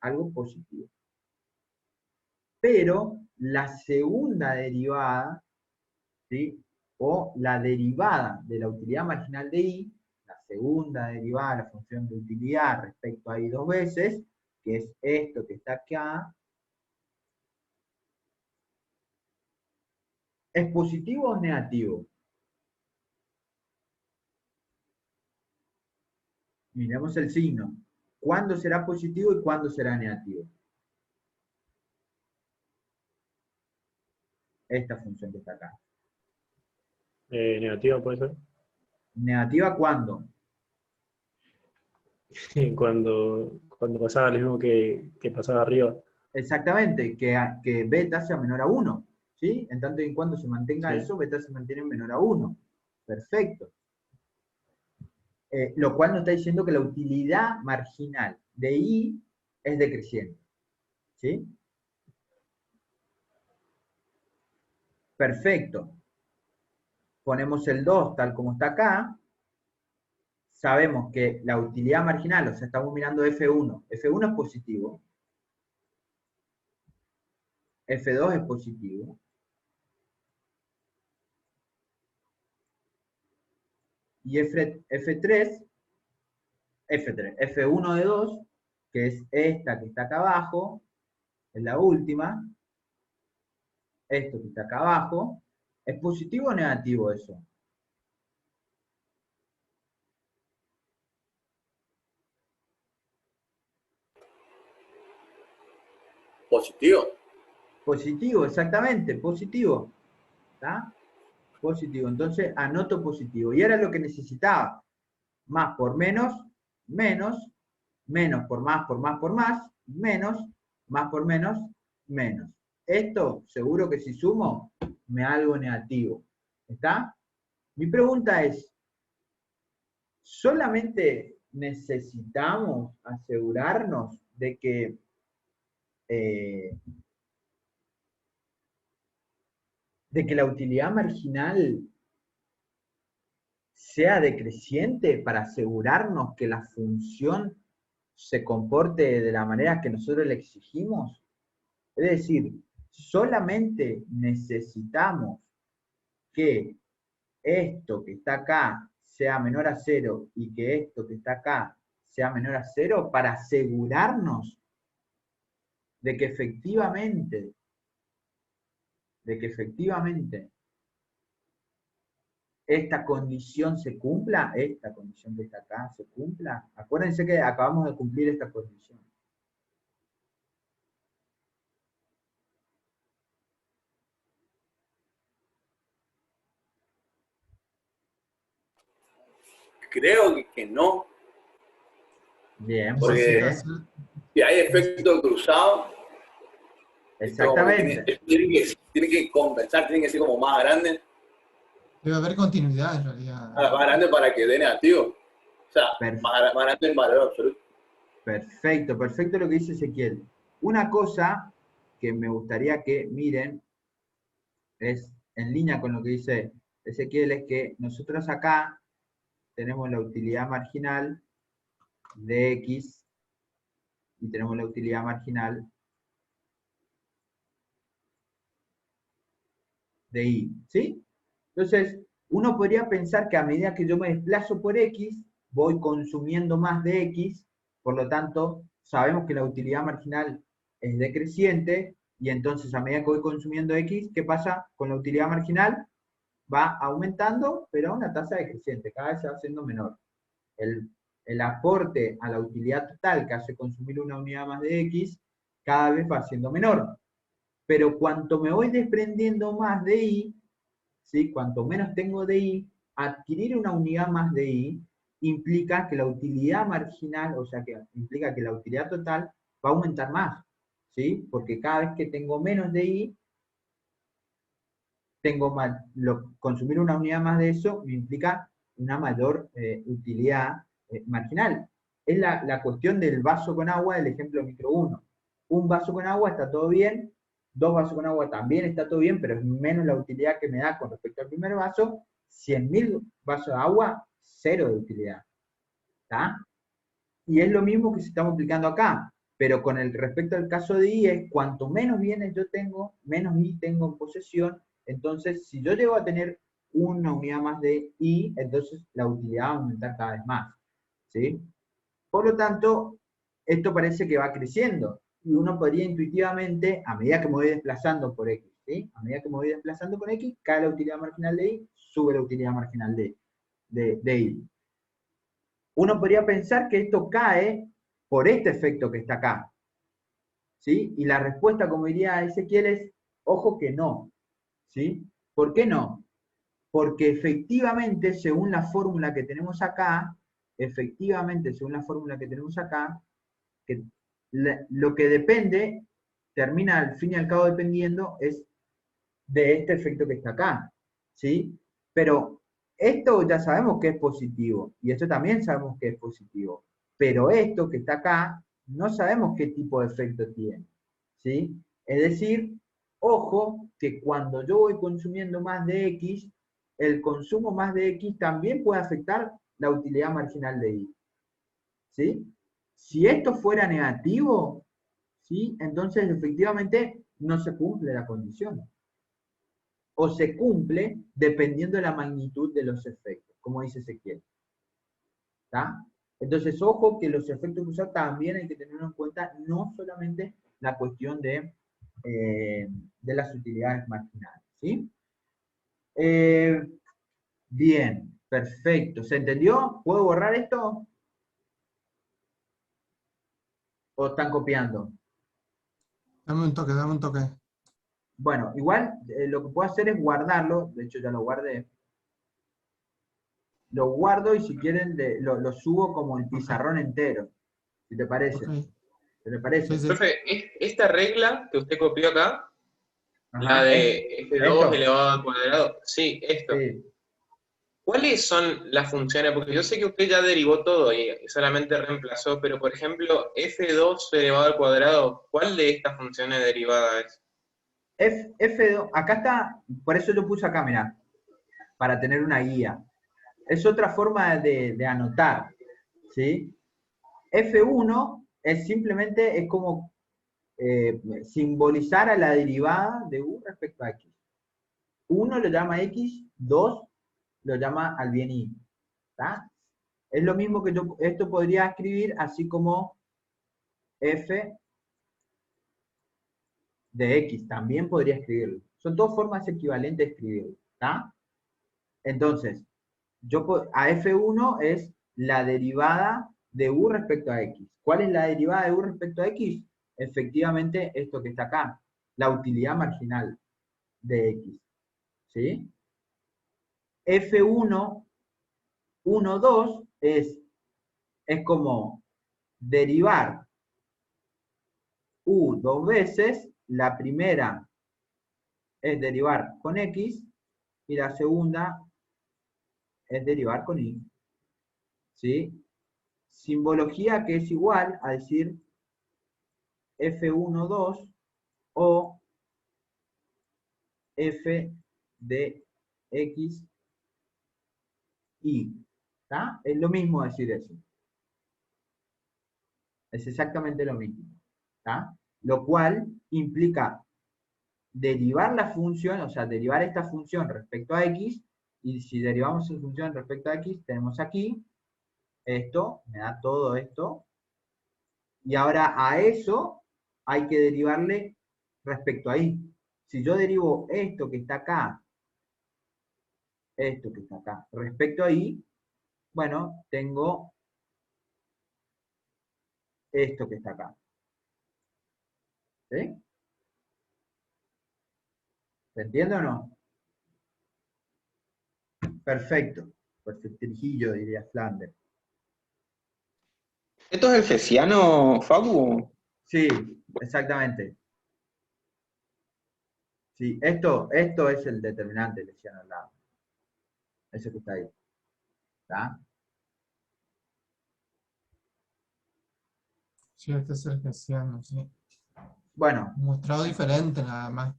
algo positivo. Pero la segunda derivada, ¿sí? O la derivada de la utilidad marginal de y, la segunda derivada de la función de utilidad respecto a y dos veces, que es esto que está acá, ¿es positivo o es negativo? Miremos el signo. ¿Cuándo será positivo y cuándo será negativo? Esta función que está acá. Negativa puede ser. ¿Negativa cuándo? Cuando pasaba lo mismo que pasaba arriba. Exactamente, que beta sea menor a 1. ¿Sí? En tanto y en cuanto se mantenga Sí. eso, beta se mantiene menor a 1. Perfecto. Lo cual nos está diciendo que la utilidad marginal de I es decreciente. ¿Sí? Perfecto. Ponemos el 2 tal como está acá. Sabemos que la utilidad marginal, o sea, estamos mirando F1. F1 es positivo. F2 es positivo. Y F3, F1 de 2 que es esta que está acá abajo, es la última, esto que está acá abajo, ¿es positivo o negativo eso? Positivo. Positivo, exactamente, positivo. ¿Está? Positivo. Entonces anoto positivo. Y era lo que necesitaba. Más por menos, menos, menos por más, menos, más por menos, menos. Esto, seguro que si sumo, me da algo negativo. ¿Está? Mi pregunta es, ¿solamente necesitamos asegurarnos de que la utilidad marginal sea decreciente para asegurarnos que la función se comporte de la manera que nosotros le exigimos? Es decir, solamente necesitamos que esto que está acá sea menor a 0 y que esto que está acá sea menor a 0 para asegurarnos de que efectivamente esta condición se cumpla, esta condición que está acá se cumpla. Acuérdense que acabamos de cumplir esta condición. Creo que no, Bien, ¿por porque qué? si hay efecto cruzado, Exactamente. tiene que compensar, tiene que ser como más grande Debe haber continuidad en realidad. para que dé negativo. O sea, más grande el valor absoluto. Perfecto, perfecto lo que dice Ezequiel. Una cosa que me gustaría que miren, es en línea con lo que dice Ezequiel, es que nosotros acá tenemos la utilidad marginal de X y tenemos la utilidad marginal de Y, ¿sí? Entonces, uno podría pensar que a medida que yo me desplazo por X, voy consumiendo más de X, por lo tanto, sabemos que la utilidad marginal es decreciente, y entonces a medida que voy consumiendo X, ¿qué pasa con la utilidad marginal? Va aumentando, pero a una tasa decreciente, cada vez se va haciendo menor. El aporte a la utilidad total que hace consumir una unidad más de X, cada vez va siendo menor. Pero cuanto me voy desprendiendo más de Y, ¿sí? Cuanto menos tengo de Y, adquirir una unidad más de Y implica que la utilidad marginal, o sea, que implica que la utilidad total va a aumentar más, ¿sí? Porque cada vez que tengo menos de Y, consumir una unidad más de eso me implica una mayor utilidad marginal. Es la cuestión del vaso con agua del ejemplo micro 1. Un vaso con agua está todo bien, dos vasos con agua también está todo bien, pero es menos la utilidad que me da con respecto al primer vaso. 100.000 vasos de agua, cero de utilidad. ¿Está? Y es lo mismo que se está multiplicando acá, pero con el respecto al caso de I es cuanto menos bienes yo tengo, menos I tengo en posesión. Entonces, si yo llego a tener una unidad más de I, entonces la utilidad va a aumentar cada vez más, ¿sí? Por lo tanto, esto parece que va creciendo, y uno podría intuitivamente, a medida que me voy desplazando por X, ¿sí? A medida que me voy desplazando por X, cae la utilidad marginal de Y, sube la utilidad marginal de Y. Uno podría pensar que esto cae por este efecto que está acá, ¿sí? Y la respuesta, como diría Ezequiel, es, ojo que no, ¿sí? ¿Por qué no? Porque efectivamente, según la fórmula que tenemos acá, que lo que depende, termina al fin y al cabo dependiendo, es de este efecto que está acá, ¿sí? Pero esto ya sabemos que es positivo, y esto también sabemos que es positivo, pero esto que está acá, no sabemos qué tipo de efecto tiene, ¿sí? Es decir, ojo que cuando yo voy consumiendo más de X, el consumo más de X también puede afectar la utilidad marginal de Y, ¿sí? Si esto fuera negativo, ¿sí? Entonces efectivamente no se cumple la condición. O se cumple dependiendo de la magnitud de los efectos, como dice Ezequiel. ¿Está? Entonces, ojo que los efectos cruzados también hay que tenerlo en cuenta, no solamente la cuestión de las utilidades marginales, ¿sí? Bien, perfecto. ¿Se entendió? ¿Puedo borrar esto? ¿O están copiando? Dame un toque, dame un toque. Bueno, igual lo que puedo hacer es guardarlo, de hecho ya lo guardé. Lo guardo y si quieren lo subo como el pizarrón entero, si te parece. Ok. ¿Te le parece? Sí, sí. Profe, esta regla que usted copió acá, la Ajá, de F2 esto. elevado al cuadrado, sí, esto. Sí. ¿Cuáles son las funciones? Porque yo sé que usted ya derivó todo y solamente reemplazó, pero por ejemplo, F2 elevado al cuadrado, ¿cuál de estas funciones derivadas es? F2, acá está, por eso lo puse acá, mirá, para tener una guía. Es otra forma de anotar, ¿sí? F1 es simplemente, es como simbolizar a la derivada de U respecto a X. 1 lo llama X, 2 lo llama al bien Y. ¿Está? Es lo mismo que yo, esto podría escribir así como F de X, también podría escribirlo. Son dos formas equivalentes de escribirlo. ¿Está? Entonces, a F1 es la derivada de U respecto a X. ¿Cuál es la derivada de U respecto a X? Efectivamente, esto que está acá, la utilidad marginal de X. ¿Sí? F1, 1, 2 es como derivar U dos veces, la primera es derivar con X y la segunda es derivar con Y. ¿Sí? Simbología que es igual a decir F1, 2 o F de X, Y. ¿Está? Es lo mismo decir eso. Es exactamente lo mismo. ¿Está? Lo cual implica derivar la función, o sea, derivar esta función respecto a X, y si derivamos esa función respecto a X, tenemos aquí esto, me da todo esto, y ahora a eso hay que derivarle respecto a Y. Si yo derivo esto que está acá, esto que está acá, respecto a Y, bueno, tengo esto que está acá. ¿Sí? ¿Se entiende o no? Perfecto. Perfectirijillo, diría Flanders. ¿Esto es el hessiano, Facu? Sí, exactamente. Sí, esto es el determinante, le decían al lado. Eso que está ahí. ¿Está? Sí, este es el hessiano, sí. Bueno, Mostrado diferente nada más.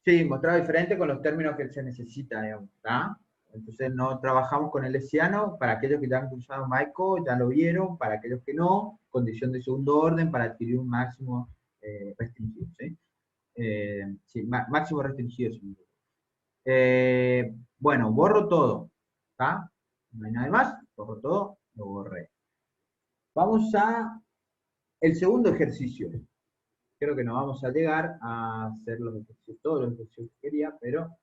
sí, mostrado diferente con los términos que se necesita, digamos, ¿está? Entonces no trabajamos con el hessiano, para aquellos que ya han usado Maico, ya lo vieron, para aquellos que no, condición de segundo orden para adquirir un máximo restringido, ¿sí? Sí, máximo restringido. Sí. Bueno, borro todo, ¿está? No hay nada más, borro todo, lo borré. Vamos a el segundo ejercicio. Creo que no vamos a llegar a hacer los ejercicios, todos los ejercicios que quería, pero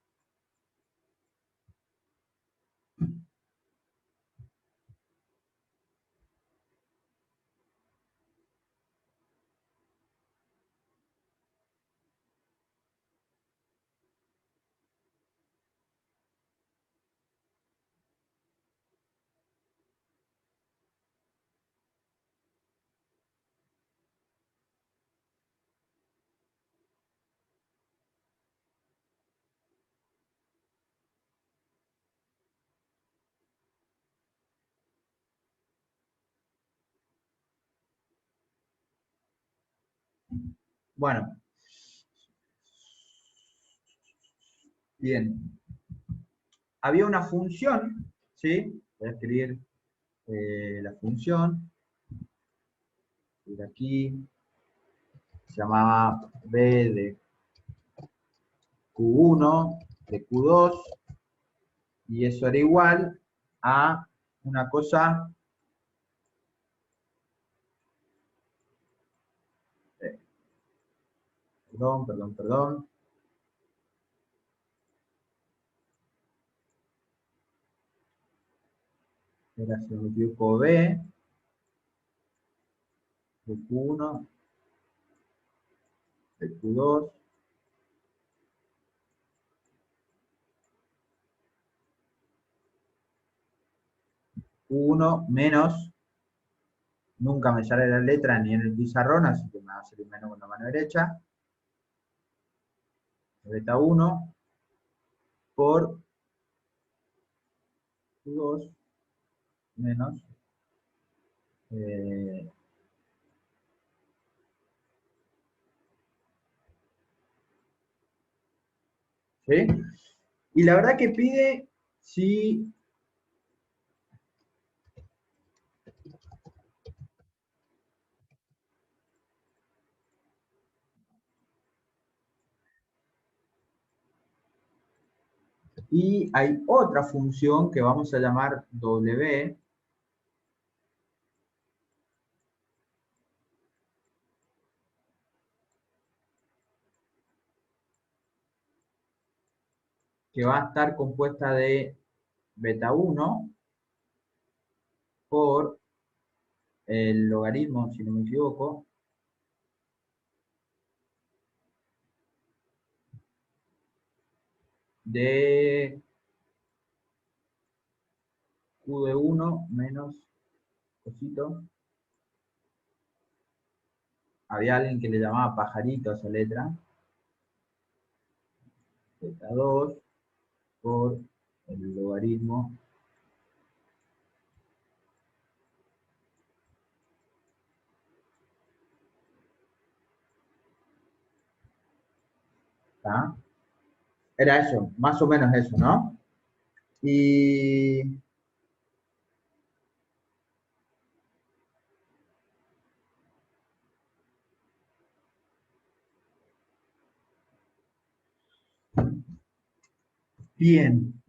bueno. Bien. Había una función, ¿sí? Voy a escribir la función. De aquí. Se llamaba B de Q1, de Q2. Y eso era igual a una cosa Perdón. Era, si no me equivoco, B, de Q1, de Q2, Q1 menos, nunca me sale la letra ni en el pizarrón, así que me va a salir menos con la mano derecha, beta 1 por Q2 menos ¿sí? Y la verdad que pide si y hay otra función que vamos a llamar W, que va a estar compuesta de beta 1 por el logaritmo, si no me equivoco, de Q de 1 menos cosito. Había alguien que le llamaba pajarito a esa letra. Beta 2 por el logaritmo ¿tá? Era eso, más o menos eso, ¿no? Y bien.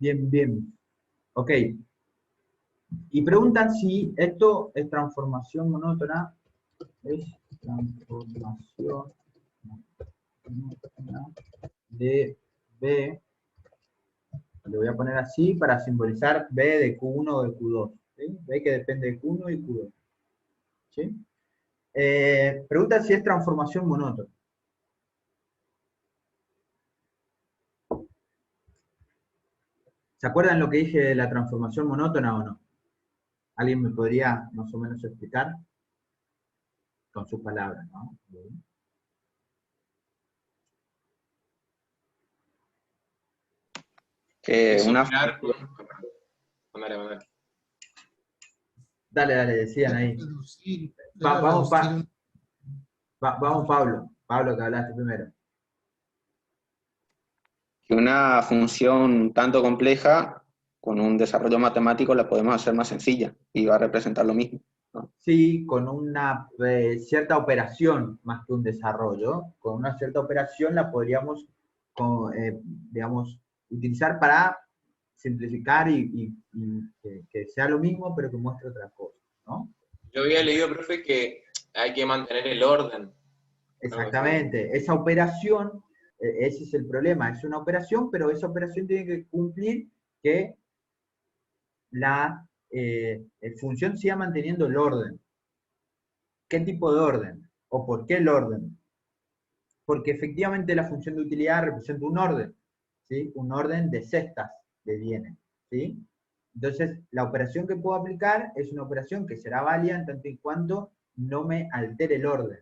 Ok. Y preguntan si esto es transformación monótona. Es transformación monótona de B. Le voy a poner así para simbolizar B de Q1 o de Q2. ¿Sí? B que depende de Q1 y Q2. ¿Sí? Pregunta si es transformación monótona. ¿Se acuerdan lo que dije de la transformación monótona o no? ¿Alguien me podría más o menos explicar? Con sus palabras, ¿no? Es Una similar con... Mandale. Dale, decían ahí. Vamos, Pablo. Pablo, que hablaste primero. que una función tanto compleja, con un desarrollo matemático, la podemos hacer más sencilla y va a representar lo mismo, ¿no? Sí, con una cierta operación, más que un desarrollo, con una cierta operación la podríamos, digamos, utilizar para simplificar y que sea lo mismo, pero que muestre otra cosa, ¿no? Yo había leído, profe, que hay que mantener el orden. Exactamente, esa operación, ese es el problema, es una operación, pero esa operación tiene que cumplir que la función siga manteniendo el orden. ¿Qué tipo de orden? ¿O por qué el orden? Porque efectivamente la función de utilidad representa un orden, ¿sí? Un orden de cestas de bienes, ¿sí? Entonces, la operación que puedo aplicar es una operación que será válida en tanto y cuanto no me altere el orden.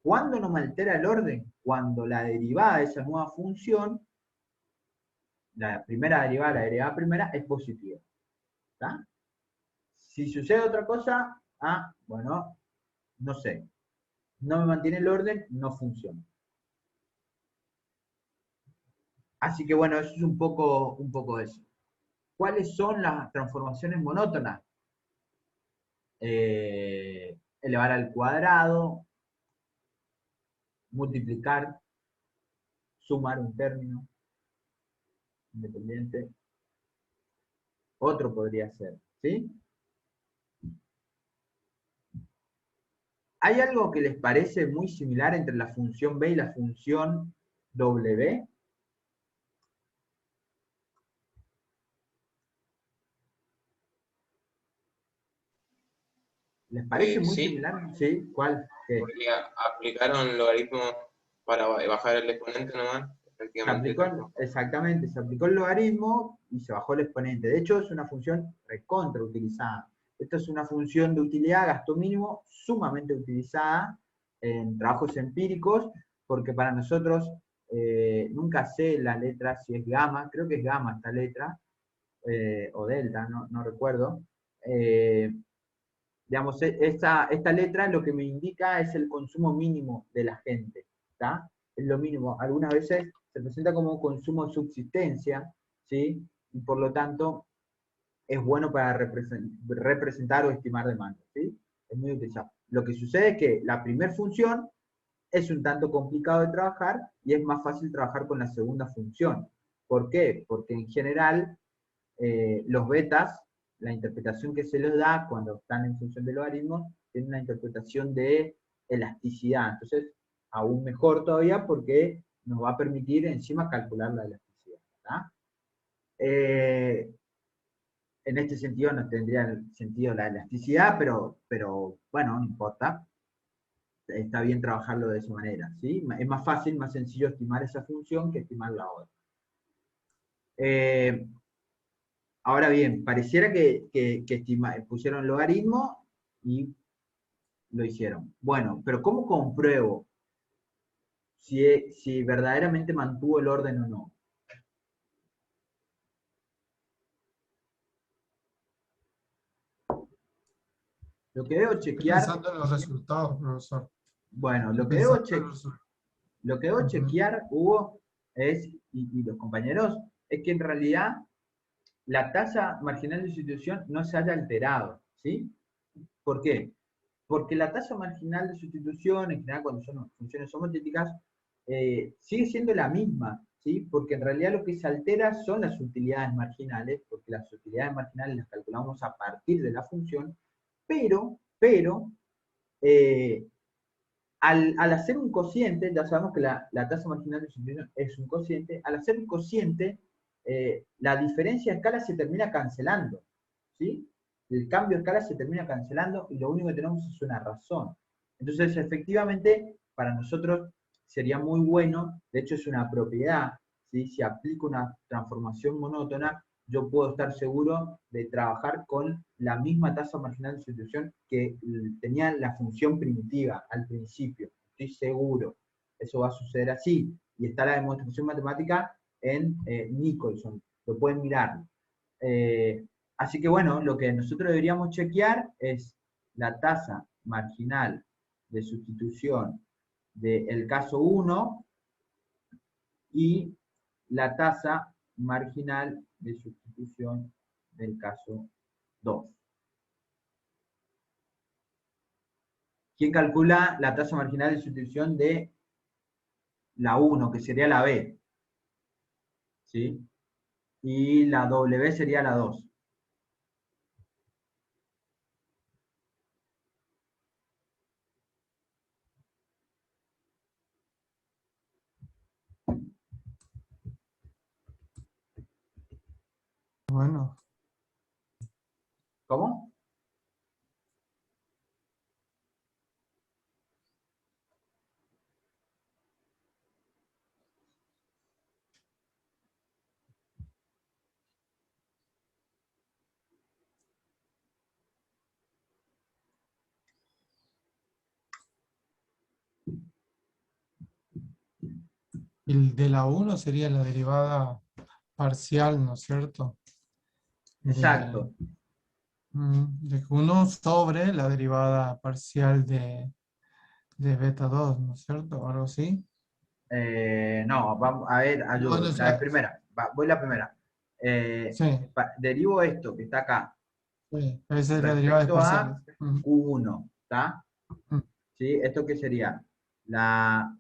¿Cuándo no me altera el orden? Cuando la derivada de esa nueva función, la primera derivada, la derivada primera, es positiva. ¿Está? Si sucede otra cosa, bueno, no sé. No me mantiene el orden, no funciona. Así que bueno, eso es un poco eso. ¿Cuáles son las transformaciones monótonas? Elevar al cuadrado, multiplicar, sumar un término independiente. Otro podría ser, ¿sí? ¿Hay algo que les parece muy similar entre la función b y la función w? ¿Les parece muy Sí, similar? ¿Sí? ¿Cuál? ¿Qué? porque aplicaron logaritmos para bajar el exponente nomás. Se aplicó, exactamente, se aplicó el logaritmo y se bajó el exponente. De hecho, es una función recontra utilizada. Esta es una función de utilidad, gasto mínimo, sumamente utilizada en trabajos empíricos, porque para nosotros, nunca sé la letra, si es gamma, creo que es gamma esta letra, o delta, no recuerdo. Digamos, esta letra lo que me indica es el consumo mínimo de la gente, ¿está? Es lo mínimo. Algunas veces se presenta como consumo de subsistencia, ¿sí? Y por lo tanto es bueno para representar o estimar demanda, ¿sí? Es muy utilizado. Lo que sucede es que la primera función es un tanto complicado de trabajar y es más fácil trabajar con la segunda función. ¿Por qué? Porque en general los betas, la interpretación que se les da cuando están en función del logaritmo, tiene una interpretación de elasticidad. Entonces, aún mejor todavía porque nos va a permitir encima calcular la elasticidad. ¿Verdad? En este sentido no tendría sentido la elasticidad, pero bueno, no importa. Está bien trabajarlo de esa manera. ¿Sí? Es más fácil, más sencillo estimar esa función que estimar la otra. Ahora bien, pareciera que pusieron logaritmo y lo hicieron. Bueno, pero ¿cómo compruebo si verdaderamente mantuvo el orden o no? Lo que debo Estoy chequear, pensando en los resultados, profesor. bueno, Estoy lo que debo, pensando en los resultados. lo que debo chequear, Hugo, es, y los compañeros, es que en realidad la tasa marginal de sustitución no se haya alterado, ¿sí? ¿Por qué? Porque la tasa marginal de sustitución, en general cuando son funciones homotéticas, sigue siendo la misma, ¿sí? Porque en realidad lo que se altera son las utilidades marginales, porque las utilidades marginales las calculamos a partir de la función, pero eh, al hacer un cociente, ya sabemos que la tasa marginal de sustitución es un cociente, al hacer un cociente, la diferencia de escala se termina cancelando, ¿sí? El cambio de escala se termina cancelando y lo único que tenemos es una razón. Entonces, efectivamente, para nosotros sería muy bueno, de hecho es una propiedad, ¿sí? Si aplico una transformación monótona, yo puedo estar seguro de trabajar con la misma tasa marginal de sustitución que tenía la función primitiva al principio. Estoy seguro. Eso va a suceder así. Y está la demostración matemática en Nicholson. Lo pueden mirar. Así que bueno, lo que nosotros deberíamos chequear es la tasa marginal de sustitución del caso 1 y la tasa marginal de sustitución del caso 2. ¿Quién calcula la tasa marginal de sustitución de la 1, que sería la B? ¿Sí? Y la W sería la 2. Bueno, ¿Cómo? el de la 1 sería la derivada parcial, ¿no es cierto? Exacto. De 1 sobre la derivada parcial de beta 2, ¿no es cierto? O algo así. No, vamos a ver, Bueno, ayudo. o La sea, primera, voy la primera. sí, Derivo esto que está acá sí, esa es la derivada de respecto parciales. a Q1, ¿está? Mm. ¿Sí? ¿Esto qué sería? La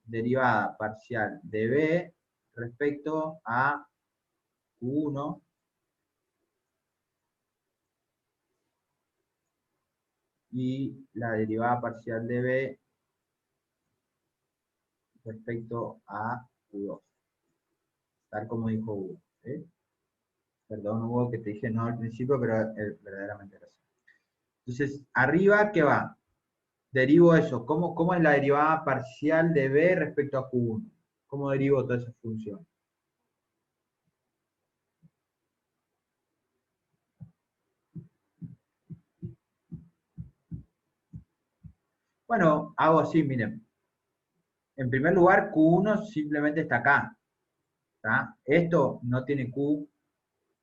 derivada parcial de B respecto a Q1 y la derivada parcial de b respecto a Q2. Tal como dijo Hugo. ¿Sí? Perdón, Hugo, que te dije no al principio, pero verdaderamente era así. Entonces, arriba, ¿qué va? Derivo eso. ¿Cómo es la derivada parcial de b respecto a Q1? ¿Cómo derivo toda esa función? Bueno, hago así, miren. En primer lugar, Q1 simplemente está acá. ¿Tá? Esto no tiene Q,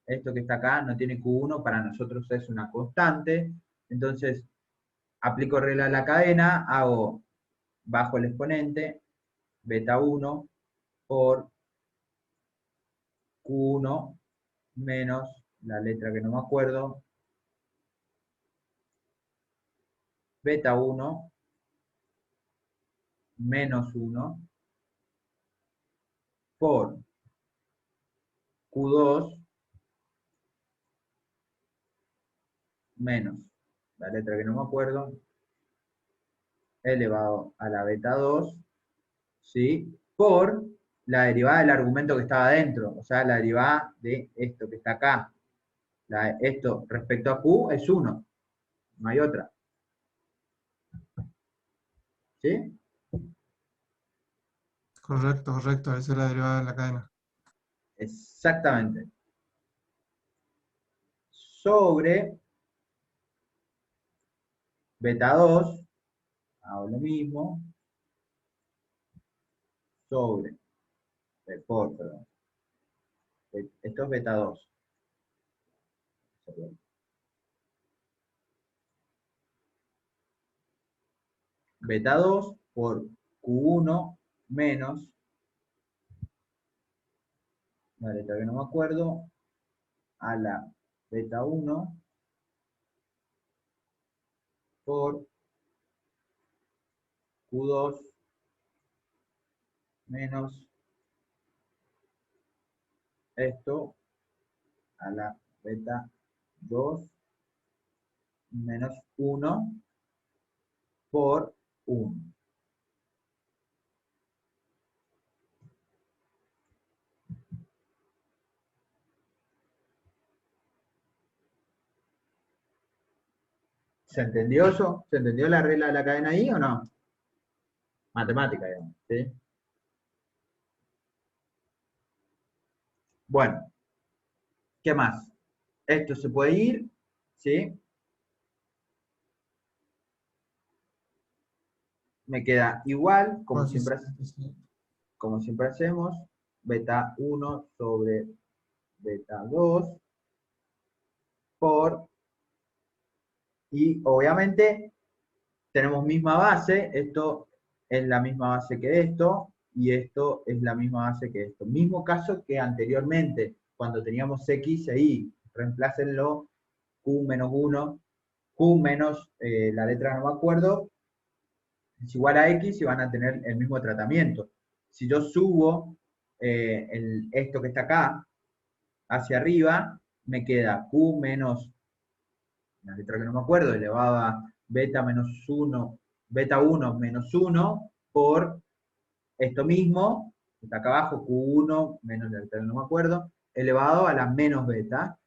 esto que está acá no tiene Q1, para nosotros es una constante. Entonces, aplico regla de la cadena, hago bajo el exponente, beta 1 por Q1 menos la letra que no me acuerdo, beta 1 menos 1 por Q2 menos la letra que no me acuerdo, elevado a la beta 2, ¿sí? Por la derivada del argumento que estaba adentro, o sea, la derivada de esto que está acá. Esto respecto a Q es 1, no hay otra. ¿Sí? Correcto, correcto. Esa es la derivada de la cadena. Exactamente. Sobre beta 2, hago lo mismo, sobre, perdón. Esto es beta 2. Beta 2 por Q1 menos, la letra que no me acuerdo, a la beta 1 por Q2 menos esto a la beta 2 menos 1 por 1. ¿Se entendió eso? ¿Se entendió la regla de la cadena ahí o no? Matemática, digamos. ¿Sí? Bueno, ¿qué más? Esto se puede ir, ¿sí? Me queda igual, como siempre hacemos, beta 1 sobre beta 2 por, y obviamente tenemos misma base, esto es la misma base que esto, y esto es la misma base que esto. Mismo caso que anteriormente, cuando teníamos X e Y, reemplácenlo Q menos 1, Q menos la letra no me acuerdo, es igual a X y van a tener el mismo tratamiento. Si yo subo esto que está acá hacia arriba, me queda Q menos la letra que no me acuerdo, elevado a beta menos 1, beta 1 menos 1 por esto mismo, que está acá abajo, Q1 menos la letra que no me acuerdo, elevado a la menos beta,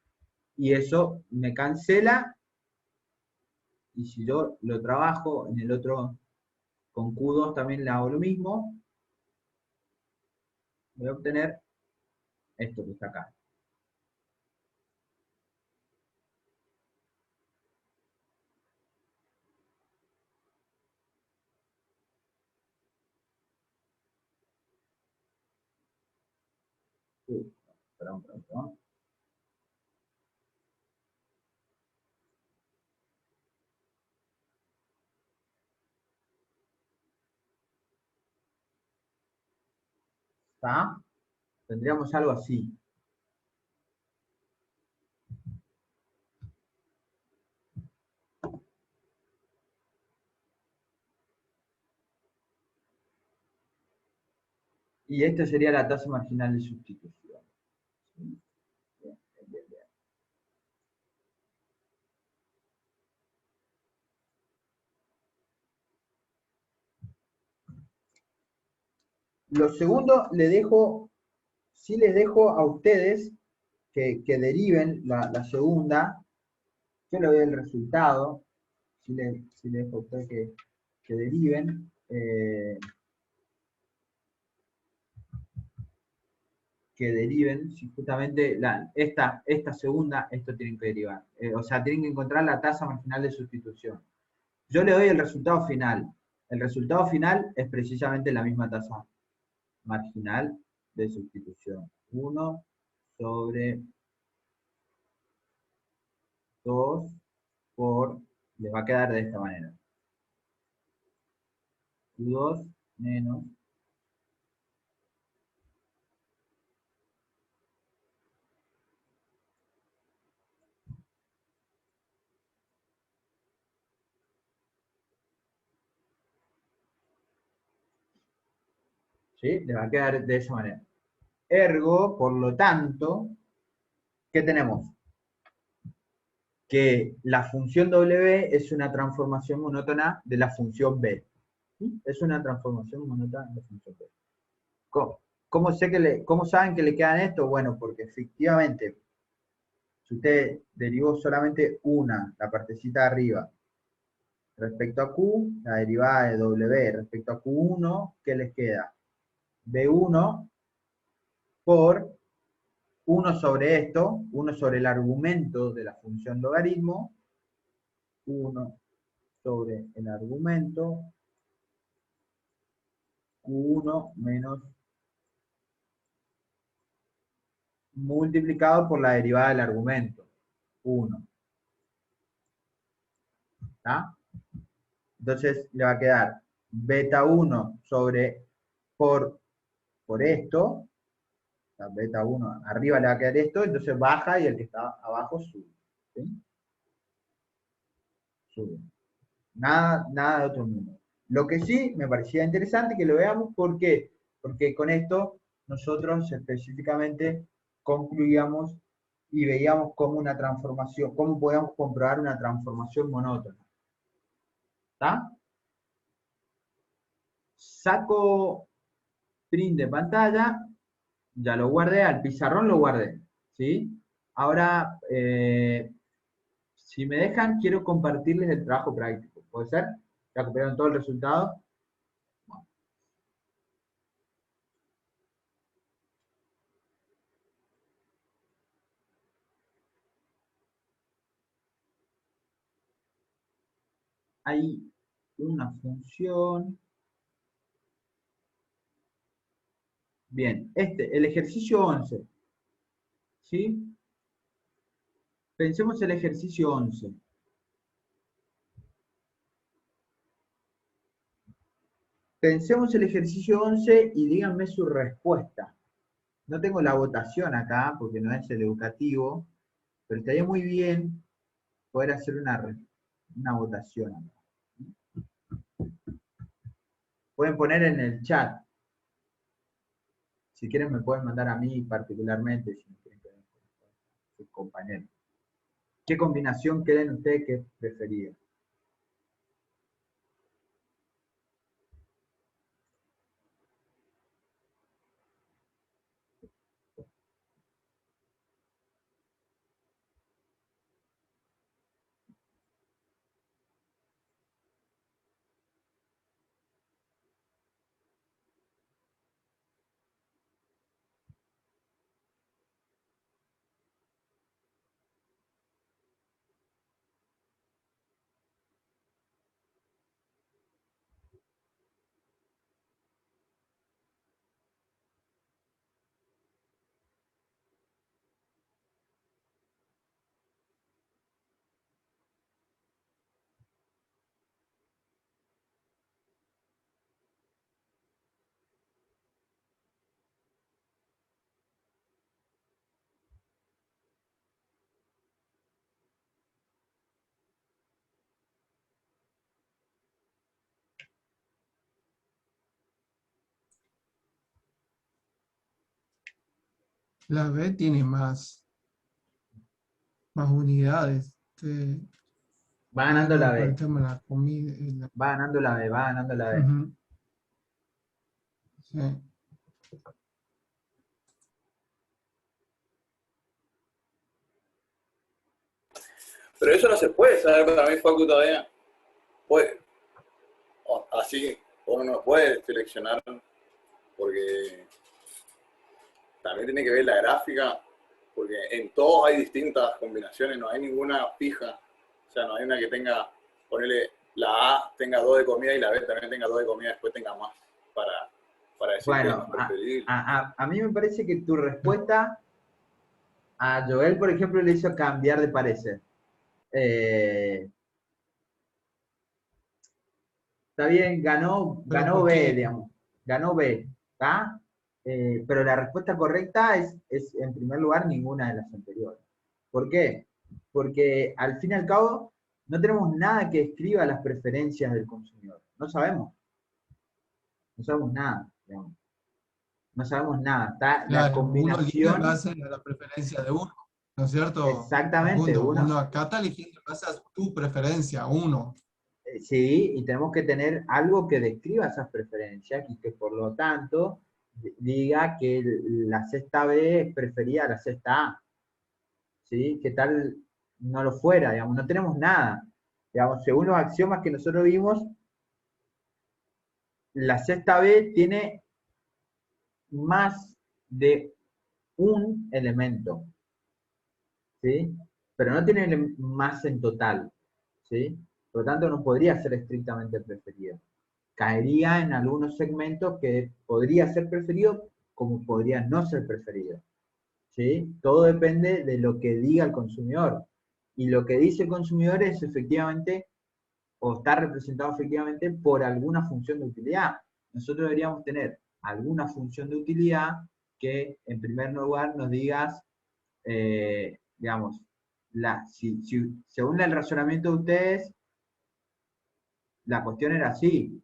y eso me cancela, y si yo lo trabajo en el otro, con Q2 también le hago lo mismo, voy a obtener esto que está acá. Perdón. ¿Está? Tendríamos algo así. Y esta sería la tasa marginal de sustitución. ¿Sí? Bien, bien, bien. Lo segundo, sí les dejo a ustedes que deriven la segunda. Yo le doy el resultado, sí le dejo a ustedes que deriven. Si justamente esta segunda, esto tienen que derivar. O sea, tienen que encontrar la tasa marginal de sustitución. Yo le doy el resultado final. El resultado final es precisamente la misma tasa marginal de sustitución. 1 sobre 2 por, les va a quedar de esta manera. Q2 menos ¿sí? Le va a quedar de esa manera. Ergo, por lo tanto, ¿qué tenemos? Que la función W es una transformación monótona de la función B. ¿Sí? Es una transformación monótona de la función B. ¿Cómo saben que le quedan esto? Bueno, porque efectivamente, si usted derivó solamente la partecita de arriba, respecto a Q, la derivada de W respecto a Q1, ¿qué les queda? B1 por 1 sobre esto, 1 sobre el argumento de la función logaritmo, 1 sobre el argumento, Q1 menos multiplicado por la derivada del argumento, 1. ¿Está? Entonces le va a quedar beta 1 por esto, la beta 1 arriba le va a quedar esto, entonces baja y el que está abajo sube. ¿Sí? Sube. Nada de otro número. Lo que sí me parecía interesante que lo veamos, ¿por qué? Porque con esto nosotros específicamente concluíamos y veíamos cómo una transformación, cómo podíamos comprobar una transformación monótona. ¿Está? Saco print de pantalla, ya lo guardé, al pizarrón lo guardé, ¿sí? Ahora, si me dejan, quiero compartirles el trabajo práctico. ¿Puede ser? ¿Ya copiaron todo el resultado? Hay una función. Bien, el ejercicio 11. ¿Sí? Pensemos el ejercicio 11. Pensemos el ejercicio 11 y díganme su respuesta. No tengo la votación acá porque no es el educativo, pero estaría muy bien poder hacer una votación acá. Pueden poner en el chat. Si quieren me pueden mandar a mí particularmente, si no quieren que sus compañeros. ¿Qué combinación creen ustedes que es preferida? La B tiene más unidades. Va ganando la Para el B. tema de la comida. Va ganando la B, va ganando la B. Ujú. Sí. Pero eso no se puede saber para mí, Facu, todavía. Puede. Así uno no puede seleccionar porque también tiene que ver la gráfica, porque en todos hay distintas combinaciones, no hay ninguna fija. O sea, no hay una que tenga, ponerle la A tenga 2 de comida y la B también tenga 2 de comida, después tenga más para decir que es Bueno, más preferible. a mí me parece que tu respuesta a Joel, por ejemplo, le hizo cambiar de parecer. Está bien, ganó ¿Pero por B, qué? digamos. Ganó B, ¿está? Pero la respuesta correcta es, en primer lugar, ninguna de las anteriores. ¿Por qué? Porque al fin y al cabo no tenemos nada que describa las preferencias del consumidor. No sabemos. No sabemos nada, digamos. No sabemos nada. Está la Claro, uno elige en combinación, base a la preferencia de uno, ¿no es cierto, exactamente, Facundo? uno. Uno acá está eligiendo en base a tu preferencia, uno. Sí, y tenemos que tener algo que describa esas preferencias y que por lo tanto diga que la cesta B es preferida a la cesta A. ¿Sí? Que tal no lo fuera, digamos, no tenemos nada. Digamos, según los axiomas que nosotros vimos, la cesta B tiene más de un elemento, ¿sí? Pero no tiene más en total, ¿sí? Por lo tanto, no podría ser estrictamente preferida. Caería en algunos segmentos que podría ser preferido como podría no ser preferido. ¿Sí? Todo depende de lo que diga el consumidor. Y lo que dice el consumidor es efectivamente, o está representado efectivamente por alguna función de utilidad. Nosotros deberíamos tener alguna función de utilidad que, en primer lugar, nos digas, digamos, según el razonamiento de ustedes, la cuestión era así.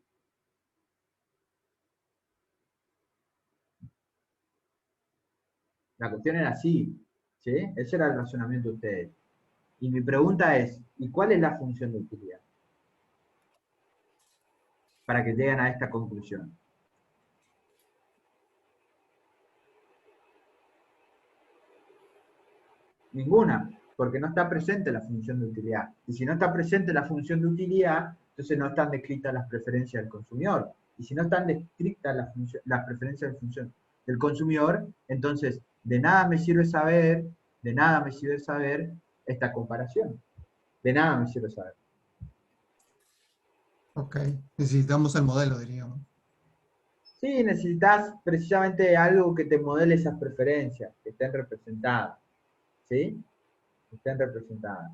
La cuestión era así, ¿sí? Ese era el razonamiento de ustedes. Y mi pregunta es, ¿y cuál es la función de utilidad? Para que lleguen a esta conclusión. Ninguna, porque no está presente la función de utilidad. Y si no está presente la función de utilidad, entonces no están descritas las preferencias del consumidor. Y si no están descritas las preferencias del consumidor, entonces de nada me sirve saber esta comparación. De nada me sirve saber. Ok, necesitamos el modelo, diríamos. Sí, necesitas precisamente algo que te modele esas preferencias, que estén representadas. ¿Sí? Que estén representadas.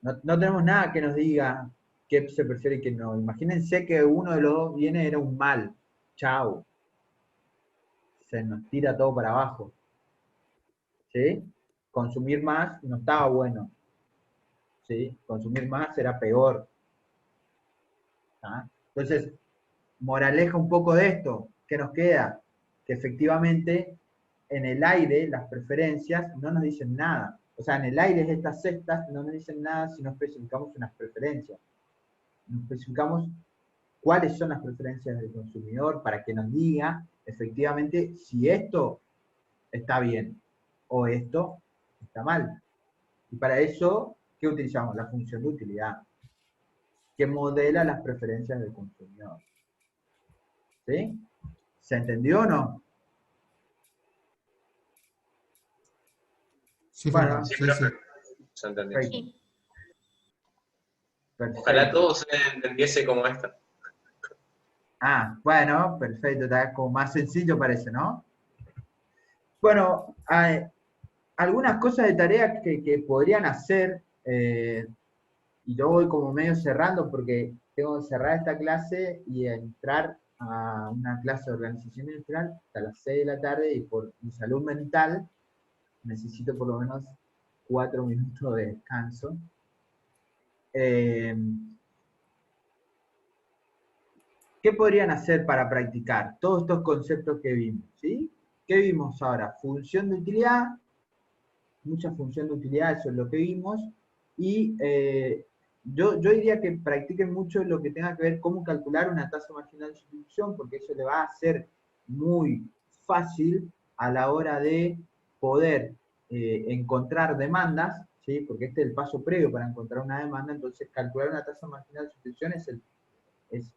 No tenemos nada que nos diga qué se prefiere y qué no. Imagínense que uno de los dos viene era un mal. Chau. Se nos tira todo para abajo. ¿Sí? Consumir más no estaba bueno. ¿Sí? Consumir más era peor. ¿Ah? Entonces, moraleja un poco de esto. ¿Qué nos queda? Que efectivamente en el aire las preferencias no nos dicen nada. O sea, en el aire de estas cestas no nos dicen nada si no especificamos unas preferencias. No especificamos cuáles son las preferencias del consumidor para que nos diga efectivamente si esto está bien o esto está mal. Y para eso, ¿qué utilizamos? La función de utilidad, que modela las preferencias del consumidor. ¿Sí? ¿Se entendió o no? Sí, Bueno, sí, Sí, pero sí. se entendió. perfecto. Sí. Ojalá Perfecto. todo se entendiese como esta. Ah, bueno, perfecto, está como más sencillo parece, ¿no? Bueno, hay algunas cosas de tareas que podrían hacer, y yo voy como medio cerrando porque tengo que cerrar esta clase y entrar a una clase de organización industrial hasta las 6 de la tarde y por mi salud mental necesito por lo menos 4 minutos de descanso. ¿Qué podrían hacer para practicar todos estos conceptos que vimos? ¿Sí? ¿Qué vimos ahora? Función de utilidad, mucha función de utilidad, eso es lo que vimos, y yo diría que practiquen mucho lo que tenga que ver cómo calcular una tasa marginal de sustitución, porque eso le va a hacer muy fácil a la hora de poder encontrar demandas, ¿sí? Porque este es el paso previo para encontrar una demanda. Entonces calcular una tasa marginal de sustitución es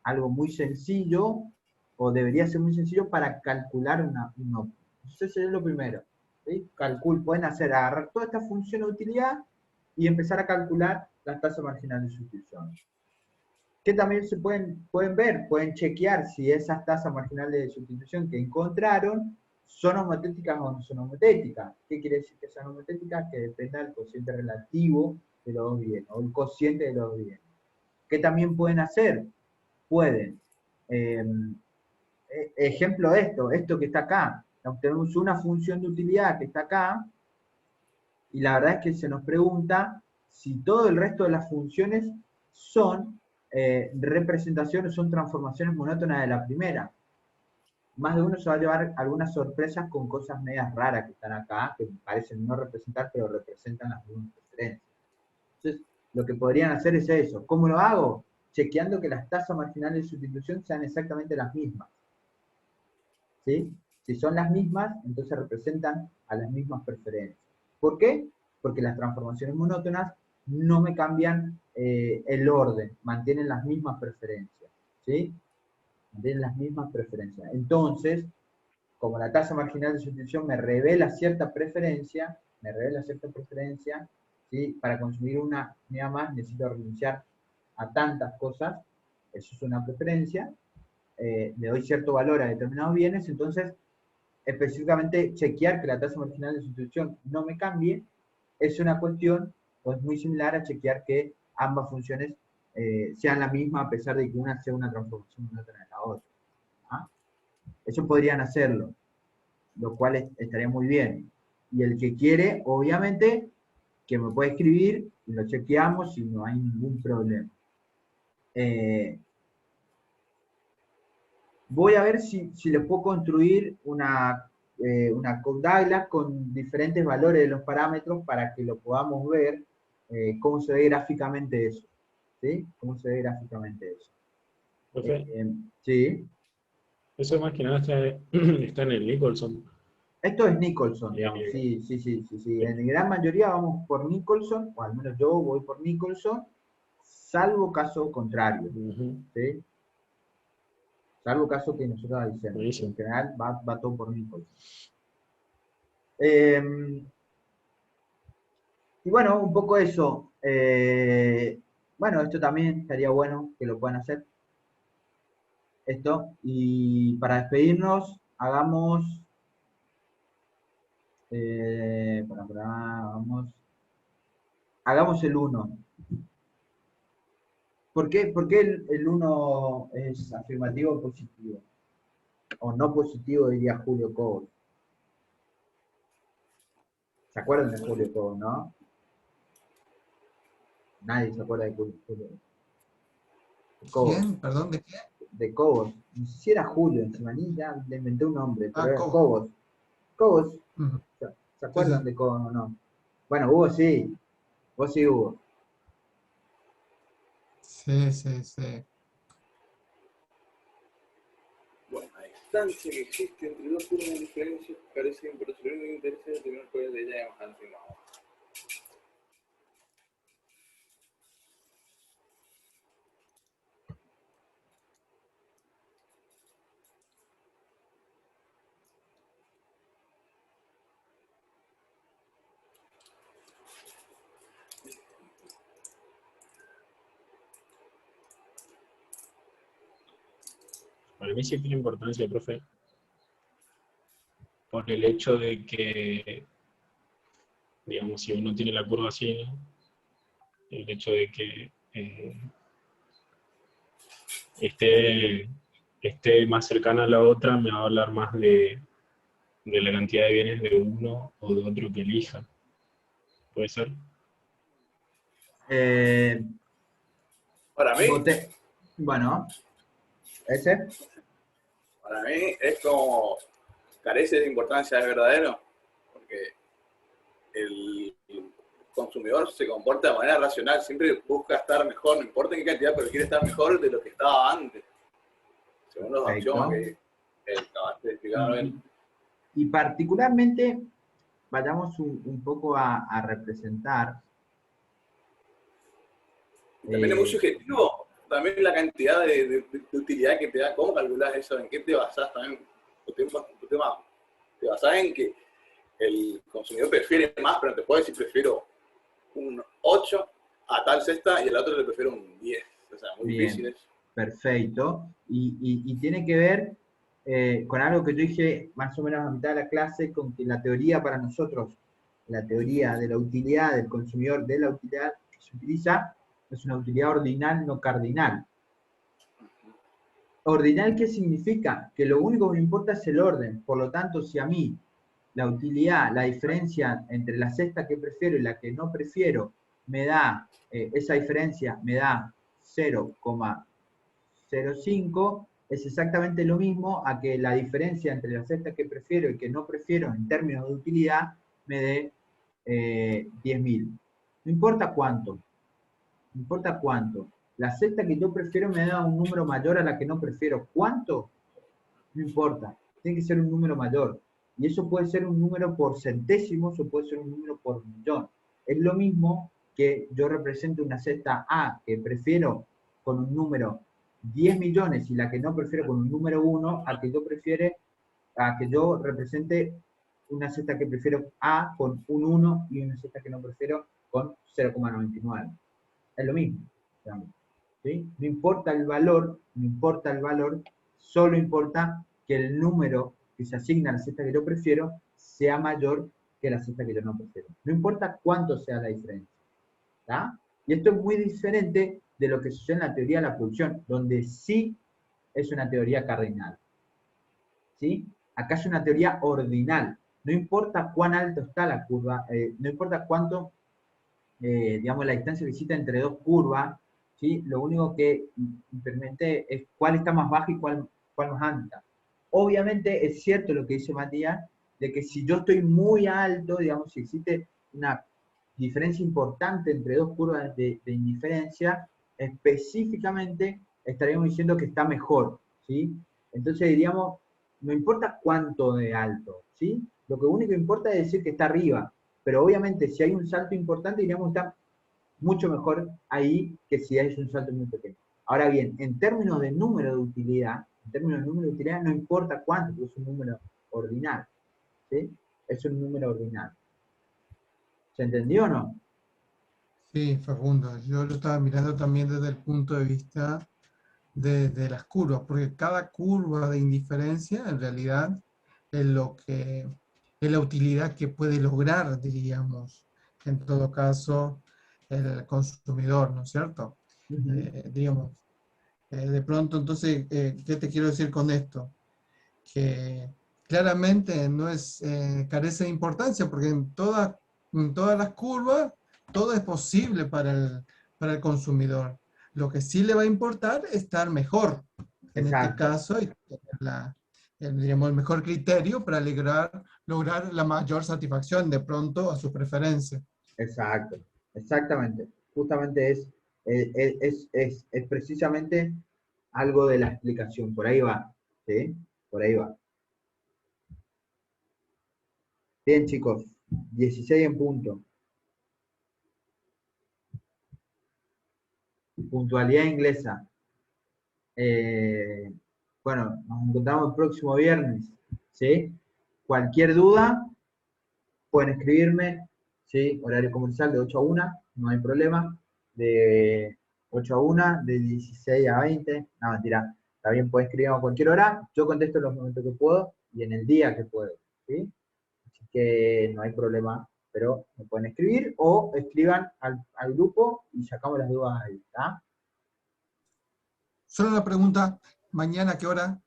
algo muy sencillo, o debería ser muy sencillo para calcular una óptima. Entonces eso es lo primero, ¿sí? Pueden agarrar toda esta función de utilidad y empezar a calcular la tasa marginal de sustitución. Que también se pueden ver, pueden chequear si esas tasas marginales de sustitución que encontraron son homotéticas o no son homotéticas. ¿Qué quiere decir que son homotéticas? Que dependa del cociente relativo de los dos bienes, o el cociente de los dos bienes. ¿Qué también pueden hacer? Pueden, ejemplo de esto que está acá, tenemos una función de utilidad que está acá, y la verdad es que se nos pregunta si todo el resto de las funciones son representaciones, son transformaciones monótonas de la primera. Más de uno se va a llevar algunas sorpresas con cosas medias raras que están acá, que parecen no representar, pero representan las mismas preferencias. Entonces, lo que podrían hacer es eso. ¿Cómo lo hago? Chequeando que las tasas marginales de sustitución sean exactamente las mismas. ¿Sí? Si son las mismas, entonces representan a las mismas preferencias. ¿Por qué? Porque las transformaciones monótonas no me cambian el orden, mantienen las mismas preferencias. ¿Sí? Mantienen las mismas preferencias. Entonces, como la tasa marginal de sustitución me revela cierta preferencia, ¿sí? Para consumir una unidad más necesito renunciar a tantas cosas, eso es una preferencia, le doy cierto valor a determinados bienes, entonces específicamente chequear que la tasa marginal de sustitución no me cambie es una cuestión, pues muy similar a chequear que ambas funciones sean la misma a pesar de que una sea una transformación monótona de la otra. ¿Ah? Eso podrían hacerlo, lo cual estaría muy bien. Y el que quiere, obviamente, que me puede escribir y lo chequeamos y no hay ningún problema. Voy a ver si les puedo construir una Code-Douglas con diferentes valores de los parámetros para que lo podamos ver cómo se ve gráficamente eso. ¿Sí? ¿Cómo se ve gráficamente eso? Sí. Eso más que nada está en el Nicholson. Esto es Nicholson, digamos. Sí. En gran mayoría vamos por Nicholson, o al menos yo voy por Nicholson, salvo caso contrario. ¿Sí? Salvo caso que nosotros avisemos. En general va todo por Nicholson. Y bueno, un poco eso. Bueno, esto también estaría bueno que lo puedan hacer. Esto. Y para despedirnos, hagamos el 1. ¿Por qué el 1 es afirmativo o positivo? O no positivo, diría Julio Cobos. ¿Se acuerdan de Julio Cobos, no? Nadie se acuerda de Julio Cobos. ¿Quién? ¿Perdón? ¿De qué? De Cobos. No sé si era Julio, encima ni ya le inventé un nombre, pero era Cobos. Cobos. ¿Se acuerdan de Cobos o no? Bueno, Hugo sí. Vos sí, Hugo. Sí. Bueno, la distancia que existe entre dos términos diferencias parece imposible de interés de tener cuál de ella más alto y más bajo. Para mí sí tiene importancia, profe, por el hecho de que, digamos, si uno tiene la curva así, ¿no? El hecho de que esté más cercana a la otra me va a hablar más de la cantidad de bienes de uno o de otro que elija. ¿Puede ser? Para mí, bueno, ese. Para mí es como carece de importancia, es verdadero, porque el consumidor se comporta de manera racional, siempre busca estar mejor, no importa en qué cantidad, pero quiere estar mejor de lo que estaba antes, según los axiomas acabaste de explicar bien. Y particularmente, vayamos un poco a representar. También es muy subjetivo, también la cantidad de utilidad que te da, cómo calculas eso, en qué te basás también, te basás en que el consumidor prefiere más, pero no te puede decir prefiero un 8 a tal cesta y el otro le prefiero un 10. O sea, muy difícil eso. Perfecto. Y tiene que ver con algo que yo dije más o menos a mitad de la clase, con que la teoría para nosotros, la teoría de la utilidad del consumidor, de la utilidad que se utiliza, es una utilidad ordinal, no cardinal. ¿Ordinal qué significa? Que lo único que me importa es el orden. Por lo tanto, si a mí la utilidad, la diferencia entre la cesta que prefiero y la que no prefiero, me da, esa diferencia me da 0,05, es exactamente lo mismo a que la diferencia entre la cesta que prefiero y que no prefiero en términos de utilidad me dé 10.000. No importa cuánto. No importa cuánto. La cesta que yo prefiero me da un número mayor a la que no prefiero. ¿Cuánto? No importa. Tiene que ser un número mayor. Y eso puede ser un número por centésimos o puede ser un número por millón. Es lo mismo que yo represento una cesta A que prefiero con un número 10 millones y la que no prefiero con un número 1, a que yo represente una cesta que prefiero A con un 1 y una cesta que no prefiero con 0,99. Es lo mismo, digamos, ¿sí? No importa el valor, solo importa que el número que se asigna a la cesta que yo prefiero sea mayor que la cesta que yo no prefiero. No importa cuánto sea la diferencia. ¿Tá? Y esto es muy diferente de lo que sucede en la teoría de la producción, donde sí es una teoría cardinal. ¿Sí? Acá es una teoría ordinal. No importa cuán alto está la curva, no importa cuánto, digamos, la distancia que existe entre dos curvas, ¿sí? Lo único que implementé es cuál está más baja y cuál más alta. Obviamente es cierto lo que dice Matías, de que si yo estoy muy alto, digamos, si existe una diferencia importante entre dos curvas de indiferencia, específicamente estaríamos diciendo que está mejor, ¿sí? Entonces diríamos, no importa cuánto de alto, ¿sí? Lo que único que importa es decir que está arriba, pero obviamente si hay un salto importante, diríamos que está mucho mejor ahí que si hay un salto muy pequeño. Ahora bien, en términos de número de utilidad, no importa cuánto, porque es un número ordinal, ¿sí? Es un número ordinal. ¿Se entendió o no? Sí, Facundo, yo lo estaba mirando también desde el punto de vista de las curvas, porque cada curva de indiferencia en realidad es la utilidad que puede lograr, diríamos, en todo caso, el consumidor, ¿no es cierto? Digamos, de pronto, entonces, ¿qué te quiero decir con esto? Que claramente no es, carece de importancia, porque en todas las curvas todo es posible para el consumidor. Lo que sí le va a importar es estar mejor, en Exacto. este caso, y tener diríamos, el mejor criterio para lograr la mayor satisfacción de pronto a su preferencia. Exacto, exactamente. Justamente es precisamente algo de la explicación. Por ahí va, ¿sí? Por ahí va. Bien, chicos, 16 en punto. Puntualidad inglesa. Bueno, nos encontramos el próximo viernes, ¿sí? Cualquier duda, pueden escribirme, ¿sí? Horario comercial de 8 a 1, no hay problema. De 8 a 1, de 16 a 20, no, mentira. Está bien, pueden escribirme a cualquier hora. Yo contesto en los momentos que puedo y en el día que puedo, ¿sí? Así que no hay problema, pero me pueden escribir o escriban al grupo y sacamos las dudas ahí, ¿está? Solo una pregunta, ¿mañana a qué hora?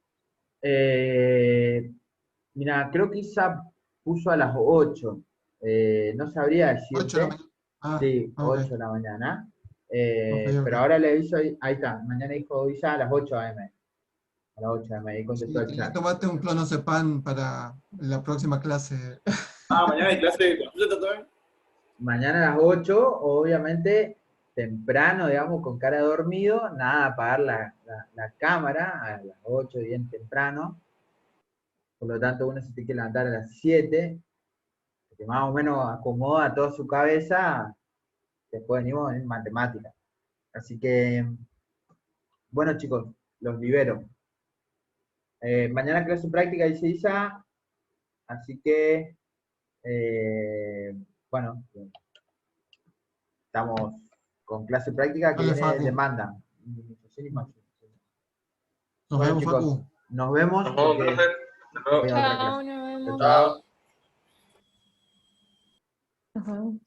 Mira, creo que Isa puso a las 8. No sabría 8 de la decirte. mañana. Ah, Sí, ok. 8 de la mañana. Ok. Pero ahora le aviso, ahí está. Mañana dijo Isa a las 8 a.m. A las 8 a.m. Ahí contestó Sí, el ya chat. tomaste un clonazepam para la próxima clase. Mañana hay clase de consulta también. Mañana a las 8, obviamente temprano, digamos, con cara de dormido, nada, apagar la cámara a las 8, bien temprano. por lo tanto uno se tiene que levantar a las 7, que más o menos acomoda toda su cabeza, después venimos en matemáticas. Así que, bueno chicos, los libero. Mañana clase práctica, dice Isa, así que, bueno, estamos con clase práctica que Dale, viene Facu. demanda. Nos Bueno vemos, chicos, Facu. nos vemos. Nos vemos, Porque profe. Nos vemos. voy a otra Chao, clase. nos vemos. Chao. Chao. Ujú.